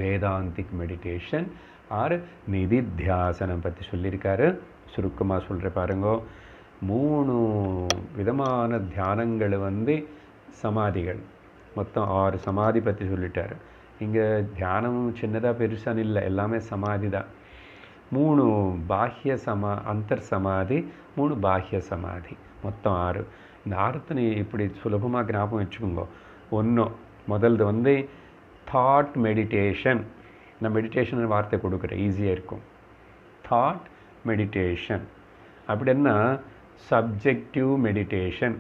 வேதாந்திக் மெடிடேஷன் ஆர் நிதித்தியாசனம் பற்றி சொல்லியிருக்காரு. சுருக்கமாக சொல்கிற பாருங்கோ. 3 விதமான தியானங்கள் சமாதிகள், மொத்தம் 6 சமாதி பற்றி சொல்லிட்டார். இங்கே தியானம் சின்னதாக பெருசான்னு இல்லை, எல்லாமே சமாதி தான். 3 பாஹ்ய அந்தர் சமாதி, 3 பாஹ்ய சமாதி, மொத்தம் 6. இந்த 6 நீ இப்படி சுலபமாக ஞாபகம் வச்சுக்கோங்க. முதல்து தாட் மெடிடேஷன். நான் மெடிடேஷன் வார்த்தை கொடுக்குறேன், ஈஸியாக இருக்கும். தாட் மெடிடேஷன் அப்படின்னா சப்ஜெக்டிவ் மெடிடேஷன்.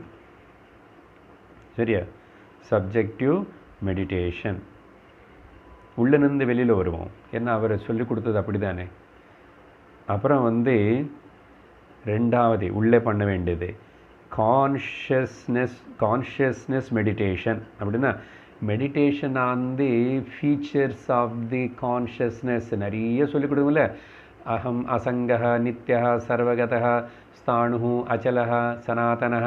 சரியா? Subjective meditation. உள்ளிருந்து வெளியில் வருவோம், ஏன்னா அவர் சொல்லி கொடுத்தது அப்படி தானே. அப்புறம் ரெண்டாவது உள்ளே பண்ண வேண்டியது கான்ஷியஸ்னஸ் மெடிடேஷன். அப்படின்னா meditation on the features of the consciousness நிறைய சொல்லிக் கொடுக்கும்ல. அகம் அசங்கः நித்யः சர்வகதः ஸ்தாணுः அச்சலः சனாதனः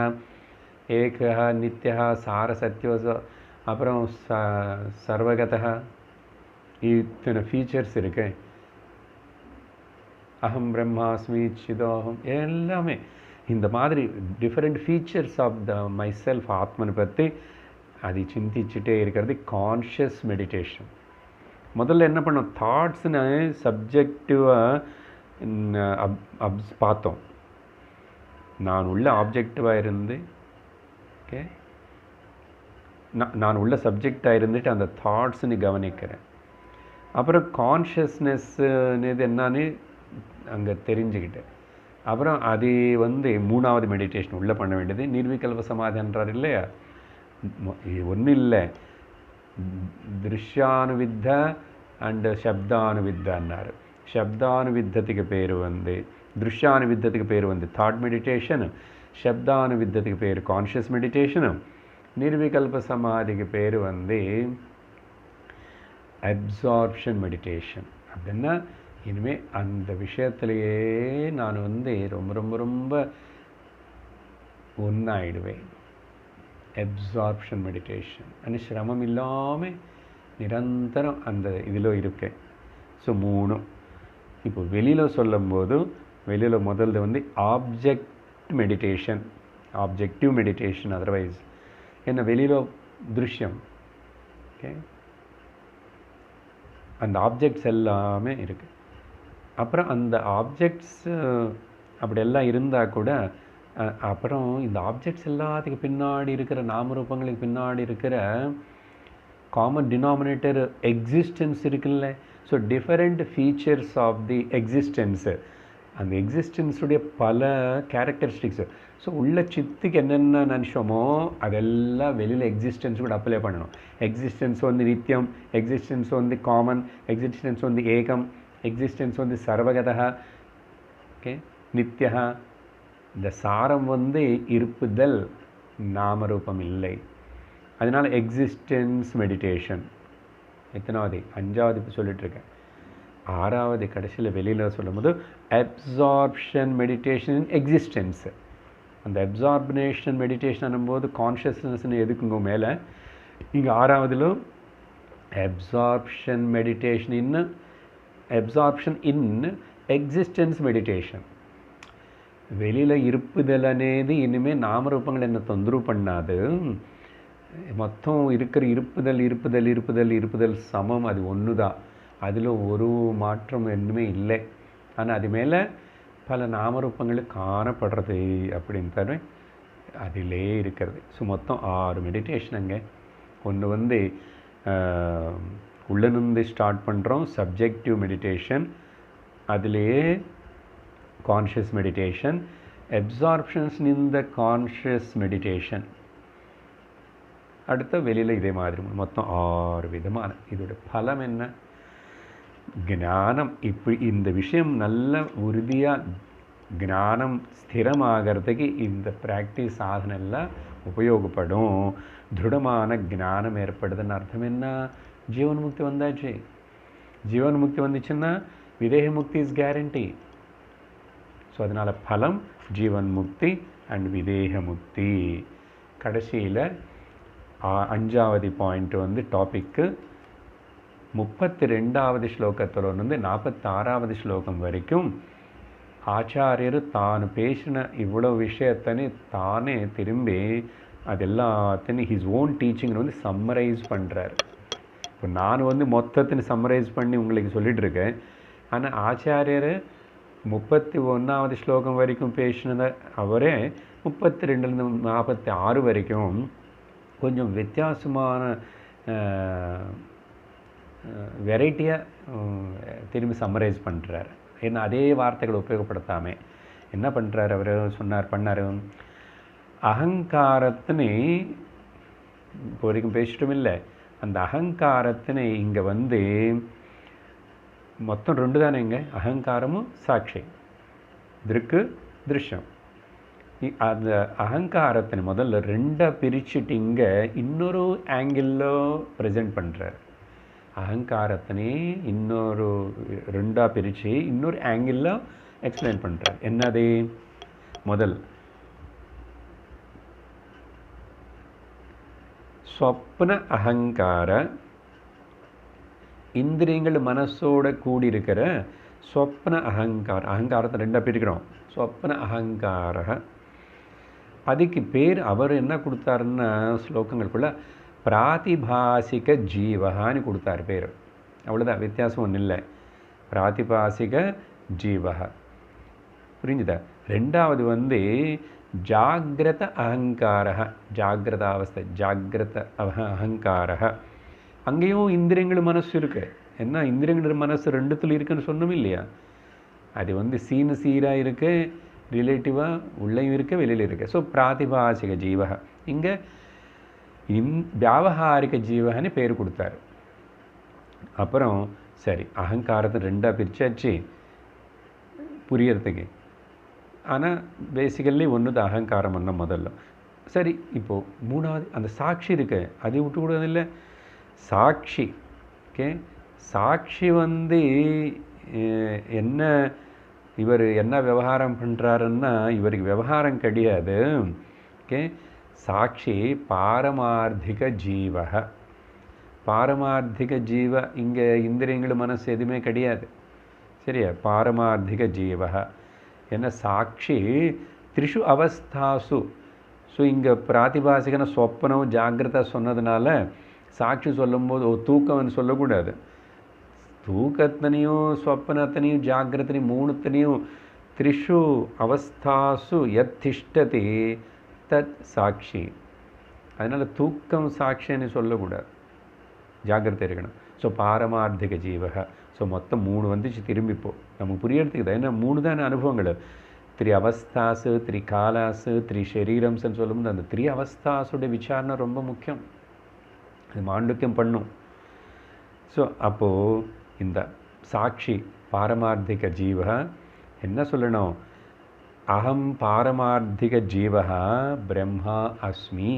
ஏகः நித்யः சாரசத்யோ, அப்புறம் சர்வகதः, இத்தனை ஃபீச்சர்ஸ் இருக்கு. அகம் பிரம்மாஸ்மி சிதோகம் எல்லாமே இந்த மாதிரி different features of the my self ஆத்மனை பற்றி அது சிந்திச்சுட்டே இருக்கிறது கான்ஷியஸ் மெடிடேஷன். முதல்ல என்ன பண்ணோம், தாட்ஸ்னு சப்ஜெக்டிவாக பார்த்தோம். நான் உள்ள ஆப்ஜெக்டிவாக இருந்து ஓகே, நான் உள்ள சப்ஜெக்டாக இருந்துட்டு அந்த தாட்ஸ்னு கவனிக்கிறேன். அப்புறம் கான்ஷியஸ்னஸ்ன்னு என்னன்னு அங்கே தெரிஞ்சுக்கிட்டேன். அப்புறம் அது மூணாவது மெடிடேஷன் உள்ளே பண்ண வேண்டியது நிர்விகல்ப சமாதின்றார் இல்லையா. ஒன்றும் இல்லை, திருஷ்யானுவித்த அண்டு சப்தானுவித்தான்னார். சப்தானுவித்தத்துக்கு பேர் திருஷ்யானுவித்தத்துக்கு பேர் தாட் மெடிடேஷன், சப்தானுவித்தத்துக்கு பேர் கான்ஷியஸ் மெடிடேஷனு, நிர்விகல்ப சமாதிக்கு பேர் அப்சார்ப்ஷன் மெடிடேஷன். அப்படின்னா இனிமேல் அந்த விஷயத்திலேயே நான் ரொம்ப ரொம்ப ரொம்ப ஒன்றாயிடுவேன். அப்சார்ப்ஷன் மெடிடேஷன் அண்ட் சிரமம் இல்லாமல் நிரந்தரம் அந்த இதில் இருக்கேன். ஸோ மூணும் இப்போ வெளியில் சொல்லும்போது வெளியில் முதல்ல object meditation, objective meditation. Otherwise என்ன வெளியில் திருஷ்யம் ஓகே, அந்த ஆப்ஜெக்ட்ஸ் எல்லாமே இருக்குது. அப்புறம் அந்த ஆப்ஜெக்ட்ஸ் அப்படியெல்லாம் இருந்தால் கூட அப்புறம் இந்த ஆப்ஜெக்ட்ஸ் எல்லாத்துக்கு பின்னாடி இருக்கிற நாமரூபங்களுக்கு பின்னாடி இருக்கிற காமன் டினாமினேட்டர் எக்ஸிஸ்டன்ஸ் இருக்குல்ல. So different features of the existence, அந்த எக்ஸிஸ்டன்ஸுடைய பல கேரக்டரிஸ்டிக்ஸு. ஸோ உள்ள சித்துக்கு என்னென்ன நினச்சோமோ அதெல்லாம் வெளியில் எக்ஸிஸ்டன்ஸ் கூட அப்ளை பண்ணணும். எக்ஸிஸ்டன்ஸ் நித்தியம், எக்ஸிஸ்டன்ஸ் காமன், எக்ஸிஸ்டன்ஸ் ஏகம், எக்ஸிஸ்டன்ஸ் சர்வகதா ஓகே நித்யா. இந்த சாரம் இருப்புதல், நாமரூபம் இல்லை. அதனால் எக்ஸிஸ்டன்ஸ் மெடிடேஷன் எத்தனாவது, அஞ்சாவது இப்போ சொல்லிட்டுருக்கேன். ஆறாவது கடைசியில் வெளியில் சொல்லும்போது அப்சார்ப்ஷன் மெடிடேஷன் இன் எக்ஸிஸ்டன்ஸு. அந்த அப்சார்பனேஷன் மெடிடேஷன் ஆனும்போது கான்ஷியஸ்னஸ்ன்னு எதுக்குங்க மேலே, இங்கே ஆறாவதிலும் absorption meditation in existence meditation. வெளியில் இருப்புதல் అనేది இனிமேல் நாமரூபங்கள் என்ன தொந்தரவு பண்ணாது. மொத்தம் இருக்கிற இருப்புதல் சமம், அது ஒன்று தான். அதில் ஒரு மாற்றம் இன்னுமே இல்லை. ஆனால் அது மேலே பல நாமரூபங்கள் காணப்படுறது அப்படின்னு அதிலே இருக்கிறது. ஸோ மொத்தம் 6 மெடிடேஷனுங்க. ஒன்று உள்ளிருந்து ஸ்டார்ட் பண்ணுறோம் சப்ஜெக்டிவ் மெடிடேஷன், அதிலேயே கான்ஷியஸ் மெடிடேஷன், அப்சார்ப்ஷன்ஸ் இன் த கான்ஷியஸ் மெடிடேஷன். அடுத்த வெளியில் இதே மாதிரி மொத்தம் 6 விதமான. இதோட பலம் என்ன, ஞானம். இப்படி இந்த விஷயம் நல்ல உறுதியாக ஞானம் ஸ்திரமாகிறதுக்கு இந்த ப்ராக்டிஸ் சாதனைலாம் உபயோகப்படும். திருடமான ஞானம் ஏற்படுதுன்னு அர்த்தம் என்ன, ஜீவன்முக்தி வந்தாச்சு. ஜீவன்முக்தி வந்துச்சுன்னா விதேகமுக்தி இஸ் கேரண்டி. ஸோ அதனால் பலம் ஜீவன்முக்தி அண்ட் விதேகமுக்தி. கடைசியில் 5வது பாயிண்ட் டாபிக்கு 32வது ஸ்லோகத்தில் 46வது ஸ்லோகம் வரைக்கும் ஆச்சாரியர் தான் பேசின இவ்வளோ விஷயத்தனே தானே திரும்பி அது எல்லாத்தையும் ஹிஸ் ஓன் டீச்சிங் சம்மரைஸ் பண்ணுறார். இப்போ நான் மொத்தத்தின்னு சம்மரைஸ் பண்ணி உங்களுக்கு சொல்லிகிட்டு இருக்கேன். ஆனால் ஆச்சாரியர் 31வது ஸ்லோகம் வரைக்கும் பேசினதை அவரே 32லேருந்து 46 வரைக்கும் கொஞ்சம் வித்தியாசமான வெரைட்டியாக திரும்பி சம்மரைஸ் பண்ணுறார். ஏன்னா அதே வார்த்தைகளை உபயோகப்படுத்தாமல் என்ன பண்ணுறார் அவர் பண்ணார். அகங்காரத்தினை இப்போ வரைக்கும் பேசிட்டும் இல்லை, அந்த அகங்காரத்தினை இங்கே மொத்தம் 2 தானேங்க, அகங்காரமும் சாட்சி, திருக்கு திருஷ்யம். அந்த அகங்காரத்தினை முதல்ல 2 பிரிச்சுட்டு இங்கே இன்னொரு ஆங்கிளில் ப்ரெசென்ட் பண்ணுறார். அகங்காரத்தினை இன்னொரு 2 பிரித்து இன்னொரு ஆங்கிளில் எக்ஸ்பிளைன் பண்ணுறார். என்னது, முதல் ஸ்வப்ன அகங்கார இந்திரியங்கள் மனசோட கூடியிருக்கிற சொப்ன அகங்காரம். அகங்காரத்தை ரெண்டாக பிரிக்கிறோம். சொப்ன அகங்கார. அதுக்கு பேர் அவர் என்ன கொடுத்தாருன்னா ஸ்லோகங்களுக்குள்ள பிராதிபாசிக ஜீவகான்னு கொடுத்தார் பேர். அவ்வளோதான், வித்தியாசம் ஒன்றும் இல்லை. பிராதிபாசிக ஜீவக. புரிஞ்சுதா? ரெண்டாவது ஜாகிரத அகங்கார. ஜாகிரதாவஸ்தை, ஜாகிரத அகங்கார. அங்கேயும் இந்திரியங்கள் மனசு இருக்குது. என்ன இந்திரியங்கள் மனசு ரெண்டுத்துல இருக்குன்னு சொன்னோம் இல்லையா? அது சீனு சீராக இருக்குது, ரிலேட்டிவாக உள்ளேயும் இருக்குது, வெளியில் இருக்குது. ஸோ பிராதிபாசிக ஜீவக. இங்கே வியாவகாரிக ஜீவகன்னு பேர் கொடுத்தாரு. அப்புறம் சரி, அகங்காரத்தை ரெண்டாக பிரிச்சாச்சு புரியறதுக்கு. ஆனால் பேசிக்கலி ஒன்று தான் அகங்காரம் பண்ண முதல்ல. சரி, இப்போது மூணாவது அந்த சாட்சி இருக்கு, அதை விட்டுக்கூடாது இல்லை? சாட்சி. ஓகே, சாட்சி என்ன, இவர் என்ன விவகாரம் பண்ணுறாருன்னா இவருக்கு விவகாரம் கிடையாது. ஓகே, சாட்சி பாரமார்த்திக ஜீவக. பாரமார்த்திக ஜீவ, இங்கே இந்திரியங்கள் மனசு எதுவுமே கிடையாது. சரியா? பாரமார்த்திக ஜீவக என்ன சாட்சி த்ரிஷு அவஸ்தாசு. ஸோ இங்கே பிராதிபாசிகன சொப்பனம் ஜாகிரதா சொன்னதுனால சாட்சி சொல்லும்போது தூக்கம்னு சொல்லக்கூடாது. தூக்கத்தினையும் சொப்பனத்தினையும் ஜாகிரதனையும் மூணுத்தனையும் த்ரிஷு அவஸ்தாசு யத் திஷ்டதி தத் சாட்சி. அதனால் தூக்கம் சாட்சின்னு சொல்லக்கூடாது, ஜாகிரதை இருக்கணும். ஸோ பாரமார்த்திக ஜீவக. ஸோ மொத்தம் 3 வந்துச்சு. திரும்பிப்போ நமக்கு புரியறதுக்கு தான். ஏன்னா 3 தானே அனுபவங்கள். 3 அவஸ்தாசு, 3 காலாசு, 3 ஷரீரம்ஸ்ன்னு சொல்லும்போது அந்த 3 அவஸ்தாஸோட விசாரணை ரொம்ப முக்கியம். அது மாண்டுக்கியம் பண்ணும். ஸோ அப்போது இந்த சாட்சி பாரமார்த்திக ஜீவக என்ன சொல்லணும்? அகம் பாரமார்த்திக ஜீவக பிரம்மா அஸ்மி.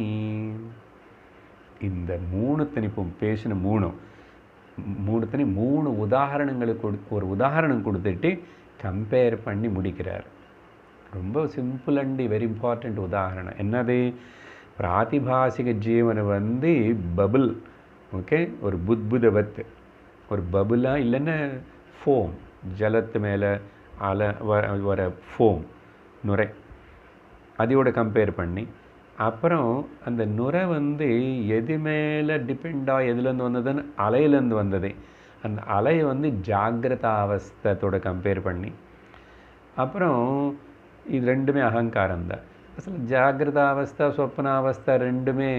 இந்த 3 தனிப்பும் பேசின 3 தனி 3 உதாரணங்களுக்கு ஒரு உதாரணம் கொடுத்துட்டு கம்பேர் பண்ணி முடிக்கிறார். ரொம்ப சிம்பிள் அண்ட் வெரி இம்பார்ட்டண்ட் உதாரணம். என்னது? பிராதிபாசிக ஜீவனை பபுள். ஓகே, ஒரு புத்புதவத்து, ஒரு பபுளாக இல்லைன்னா ஃபோம், ஜலத்து மேலே அலை வர ஃபோம், நுரை, அதையோட கம்பேர் பண்ணி அப்புறம் அந்த நுரை எது மேலே டிபெண்டாக எதுலேருந்து வந்ததுன்னு அலையிலேருந்து வந்தது. அந்த அலையை ஜாகிரத அவஸ்தத்தோட கம்பேர் பண்ணி அப்புறம் இது ரெண்டுமே அகங்காரம் தான். அசல் ஜாகிரத அவஸ்தா சொப்பனாவஸ்தா ரெண்டுமே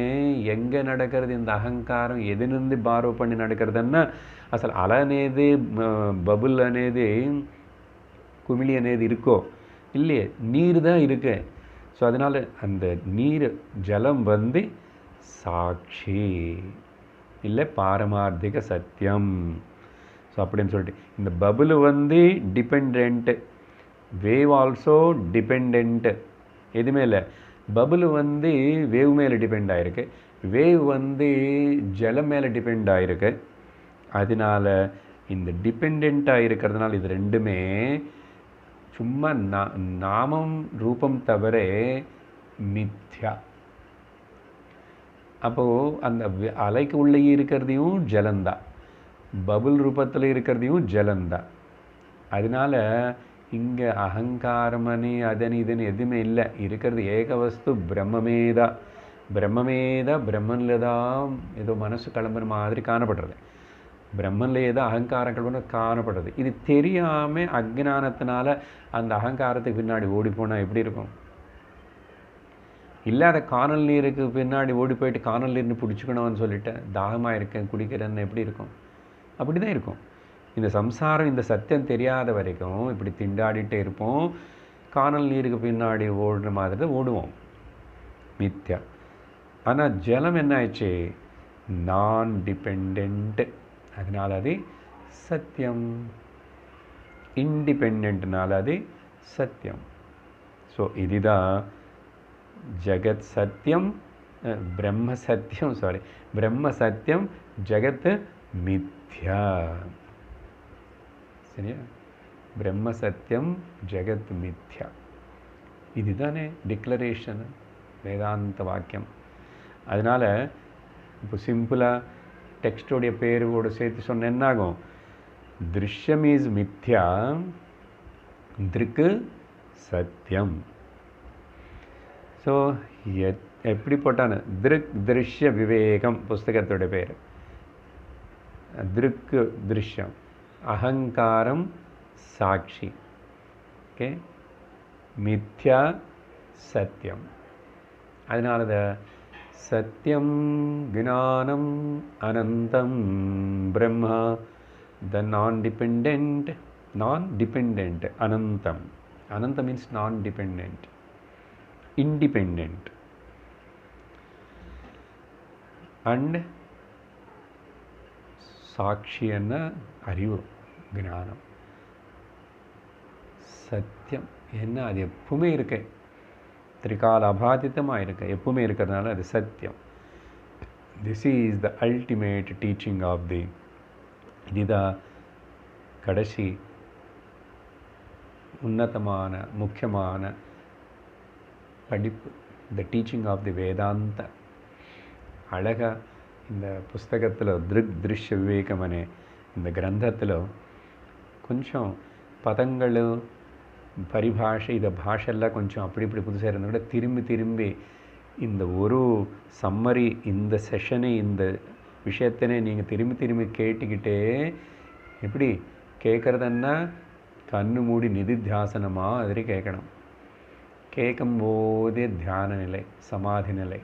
எங்கே நடக்கிறது? இந்த அகங்காரம் எதுலேருந்து பாரோ பண்ணி நடக்கிறதுன்னா అసలు అల అనేది బబుల్ అనేది குமிழி అనేది இருக்கோ இல்லையே? நீர் தான் இருக்கு. ஸோ அதனால் அந்த நீர் ஜலம் சாட்சி இல்லை பாரமார்த்திக சத்தியம். ஸோ அப்படின்னு சொல்லிட்டு இந்த bubble depend, wave also depend. எதுவுமே இல்லை. பபுள் வேவ் மேலே டிபெண்ட் ஆகிருக்கு, வேவ் ஜலம் மேலே டிபெண்ட் ஆகிருக்கு. அதனால் இந்த டிபெண்ட்டாக இருக்கிறதுனால இது ரெண்டுமே சும்மா நாமம் ரூபம் தவிர மித்யா. அப்போது அந்த அலைக்கு உள்ளே இருக்கிறதையும் ஜலந்தான், பபுள் ரூபத்தில் இருக்கிறதையும் ஜலந்தான். அதனால் இங்கே அகங்காரமணி அதனி இதுன்னு எதுவுமே இல்லை. இருக்கிறது ஏக வஸ்து பிரம்மமேதான். பிரம்மமேதான், பிரம்மனில் தான் ஏதோ மனசு கிளம்புற மாதிரி காணப்படுறது. பிரம்மன்லேயே தான் அகங்காரங்கள் காணப்படுறது. இது தெரியாமல் அஜ்ஞானத்தினால அந்த அகங்காரத்துக்கு பின்னாடி ஓடி போனால் எப்படி இருக்கும்? இல்லாத காணல் நீருக்கு பின்னாடி ஓடி போயிட்டு காணல் நீர்னு பிடிச்சிக்கணும்னு சொல்லிட்டேன், தாகமாக இருக்கேன் குடிக்கிறேன்னு எப்படி இருக்கும்? அப்படி தான் இருக்கும். இந்த சம்சாரம், இந்த சத்தியம் தெரியாத வரைக்கும் இப்படி திண்டாடிட்டே இருப்போம். காணல் நீருக்கு பின்னாடி ஓடுற மாதிரி தான் ஓடுவோம், மித்யா. ஆனால் ஜலம் என்ன ஆயிடுச்சு? நான் டிபெண்ட். அதனால் அது சத்தியம். இண்டிபெண்ட்னால அது சத்தியம். ஸோ இதுதான் ஜகத் சத்தியம், பிரம்ம சத்தியம், பிரம்ம சத்தியம், ஜகத் மித்யா. சரியா? பிரம்ம சத்தியம், ஜகத் மித்யா. இதுதானே டிக்ளரேஷன், வேதாந்த வாக்கியம். அதனால் இப்போ சிம்பிளாக டெக்ஸ்டோடைய பேரோடு சேர்த்து சொன்ன என்னாகும்? திருஷ்யம் இஸ் மித்யா, திருக்கு சத்தியம். ஸோ எப்படி போட்டான்னு திருக் திருஷ்ய விவேகம் புஸ்தகத்தோட பேர். திருக்கு திருஷ்யம், அகங்காரம் சாட்சி, ஓகே, மித்யா சத்தியம். அதனால சத்தியம் ஞானம் அனந்தம் பிரம்மா, த non-dependent anantam. Ananta means non-dependent, independent. And சாட்சி என்ன? அறிவு, ஞானம். சத்தியம் என்ன? அது எப்பவுமே இருக்கு, திரிகால அபாதிதமாக இருக்கு, எப்பவுமே இருக்கிறதுனால அது சத்தியம். This is the ultimate teaching of the, இதுதான் கடைசி உன்னதமான முக்கியமான படிப்பு, த டீச்சிங் ஆஃப் தி வேதாந்த. அழகாக இந்த புஸ்தகத்தில் திருக் திருஷ்ய விவேகம் அనే இந்த கிரந்தத்தில் கொஞ்சம் பதங்களும் பரிபாஷை, இதை பாஷெல்லாம் கொஞ்சம் அப்படி இப்படி புதுசாக இருந்தால் கூட திரும்பி இந்த ஒரு சம்மரி, இந்த செஷனை, இந்த விஷயத்தினே நீங்கள் திரும்பி கேட்டுக்கிட்டே, எப்படி கேட்குறதுன்னா கண்ணு மூடி நிதித்தியாசன மாதிரி கேட்கணும். கேட்கும்போதே தியான நிலை, சமாதி நிலை.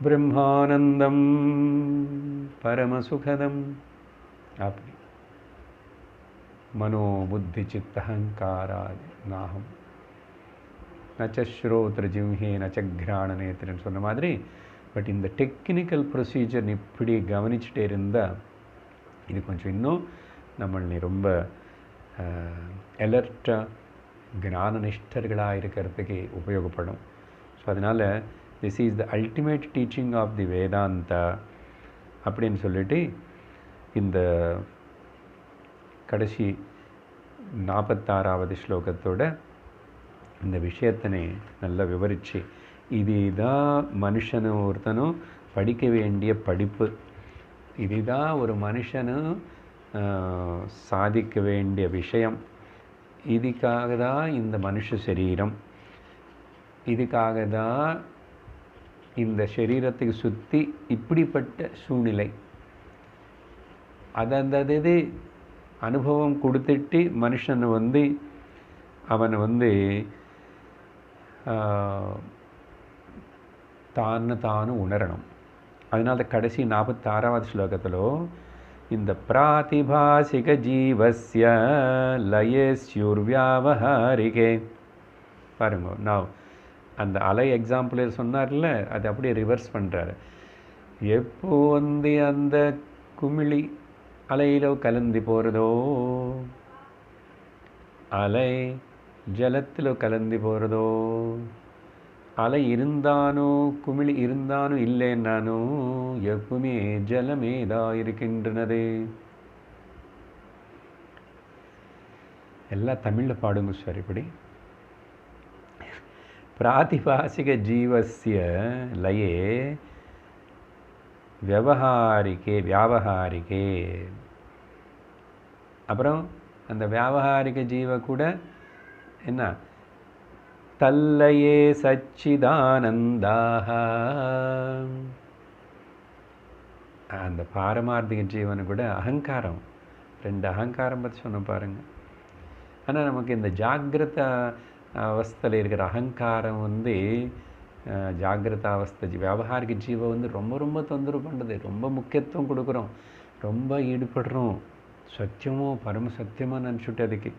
பிரம்மானந்தம் பரமசுகதம், அப்படி மனோ புத்தி சித்தஹங்காராதி நாகம் நச்ச ஸ்ரோத்ர ஜிம்ஹே நச்ச கிராண நேத்திரன்னு சொன்ன மாதிரி. பட் இந்த டெக்னிக்கல் ப்ரொசீஜர் இப்படி கவனிச்சுட்டே இருந்தால் இது கொஞ்சம் இன்னும் நம்மளை ரொம்ப அலர்ட்டாக ஞான நிஷ்டர்களாக இருக்கிறதுக்கு உபயோகப்படும். ஸோ அதனால் this is the ultimate teaching of the Vedanta அப்படின்னு சொல்லிட்டு இந்த கடைசி 46வது ஸ்லோகத்தோட இந்த விஷயத்தினை நல்லா விவரித்து, இதுதான் மனுஷனும் ஒருத்தனும் படிக்க வேண்டிய படிப்பு, இதுதான் ஒரு மனுஷனும் சாதிக்க வேண்டிய விஷயம், இதுக்காக தான் இந்த மனுஷ சரீரம், இதுக்காக தான் இந்த சரீரத்துக்கு சுற்றி இப்படிப்பட்ட சூழ்நிலை, அது அனுபவம் கொடுத்துட்டு மனுஷனை அவனை தானு உணரணும். அதனால கடைசி 46வது ஸ்லோகத்தில் இந்த பிராதிபாசிக ஜீவஸ்ய லயஸ்யுர்வியாவஹாரிகே பாருங்க. நான் அந்த அலை எக்ஸாம்பிள் சொன்னார்ல, அது அப்படியே ரிவர்ஸ் பண்ணுறாரு. எப்போ அந்த குமிழி அலையிலோ கலந்து போகிறதோ, அலை ஜலத்தில் கலந்து போகிறதோ, அலை இருந்தானோ குமிழி இருந்தானோ இல்லைன்னானோ எப்பவுமே ஜலமேதான் இருக்கின்றனது. எல்லாம் தமிழில் பாடுங்க சார். இப்படி பிராதிபாசிக ஜீவஸ்ய லயே வியாவஹாரிகே. அப்புறம் அந்த வியாவஹாரிக ஜீவ கூட என்ன, தல்லயே சச்சிதானந்தாக. அந்த பாரமார்த்திக ஜீவனு கூட அகங்காரம், 2 அகங்காரம் பற்றி சொன்ன பாருங்க. ஆனால் நமக்கு இந்த ஜாகிரத அவஸ்தையில் இருக்கிற அகங்காரம் ஜாகிரத அவஸ்தை வியாபாரிக ஜீவ ரொம்ப ரொம்ப தொந்தரவு பண்ணுறது, ரொம்ப முக்கியத்துவம் கொடுக்குறோம், ரொம்ப ஈடுபடுறோம், சத்தியமோ பரம சத்தியமாக நினச்சுட்டு அதுக்கு.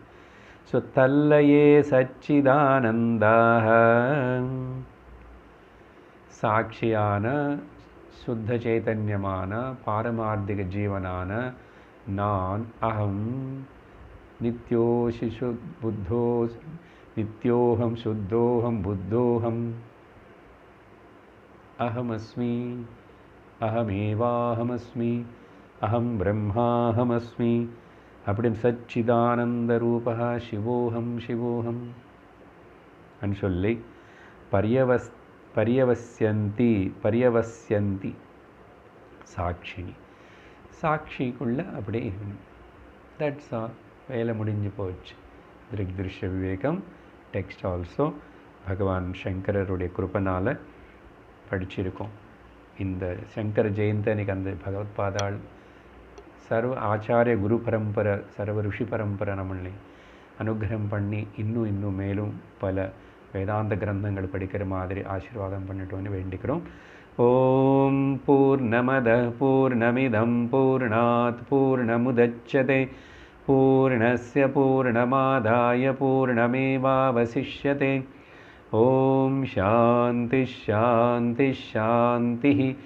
ஸோ தல்லயே சச்சிதானந்தாக, சாட்சியான சுத்த சைதன்யமான பாரமார்த்திக ஜீவனான நான் அகம் நித்யோ சிசு புத்தோ நித்யோகம் சுத்தோகம் புத்தோகம் அஹமஸ்மி அஹமேவாஹமஸ்மி அஹம் பிரம்மாஹமஸ்மி அப்படின்னு சச்சிதானந்த ரூபா சிவோகம் சிவோகம் சொல்லி பரியவஸ்யந்தி சாட்சினி. சாட்சிக்குள்ளே அப்படியே இருக்கணும். That's all. வேலை முடிஞ்சு போச்சு. திருஷ்ய விவேகம் டெக்ஸ்ட் ஆல்சோ பகவான் சங்கரருடைய கிருபனால் படிச்சிருக்கோம். இந்த சங்கர ஜெயந்தி அன்னைக்கு அந்த பகவத்பாதாள் சர்வ ஆச்சாரிய குரு பரம்பரை சர்வ ருஷி பரம்பரை நம்மளை அனுகிரகம் பண்ணி இன்னும் மேலும் பல வேதாந்த கிரந்தங்கள் படிக்கிற மாதிரி ஆசீர்வாதம் பண்ணிட்டோன்னு வேண்டிக்கிறோம். ஓம் பூர்ணமத பூர்ணமிதம் பூர்ணாத் பூர்ணமுதச்யதே பூர்ணஸ்ய பூர்ணமாதாய பூர்ணமேவாவசிஷ்யதே. ஓம் சாந்தி சாந்தி சாந்தி.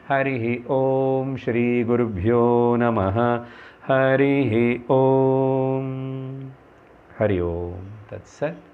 ஹரி ஓம் ஸ்ரீ குருभ्यो நமः. ஹரி ஓம். ஹரி ஓம். தத்சத்.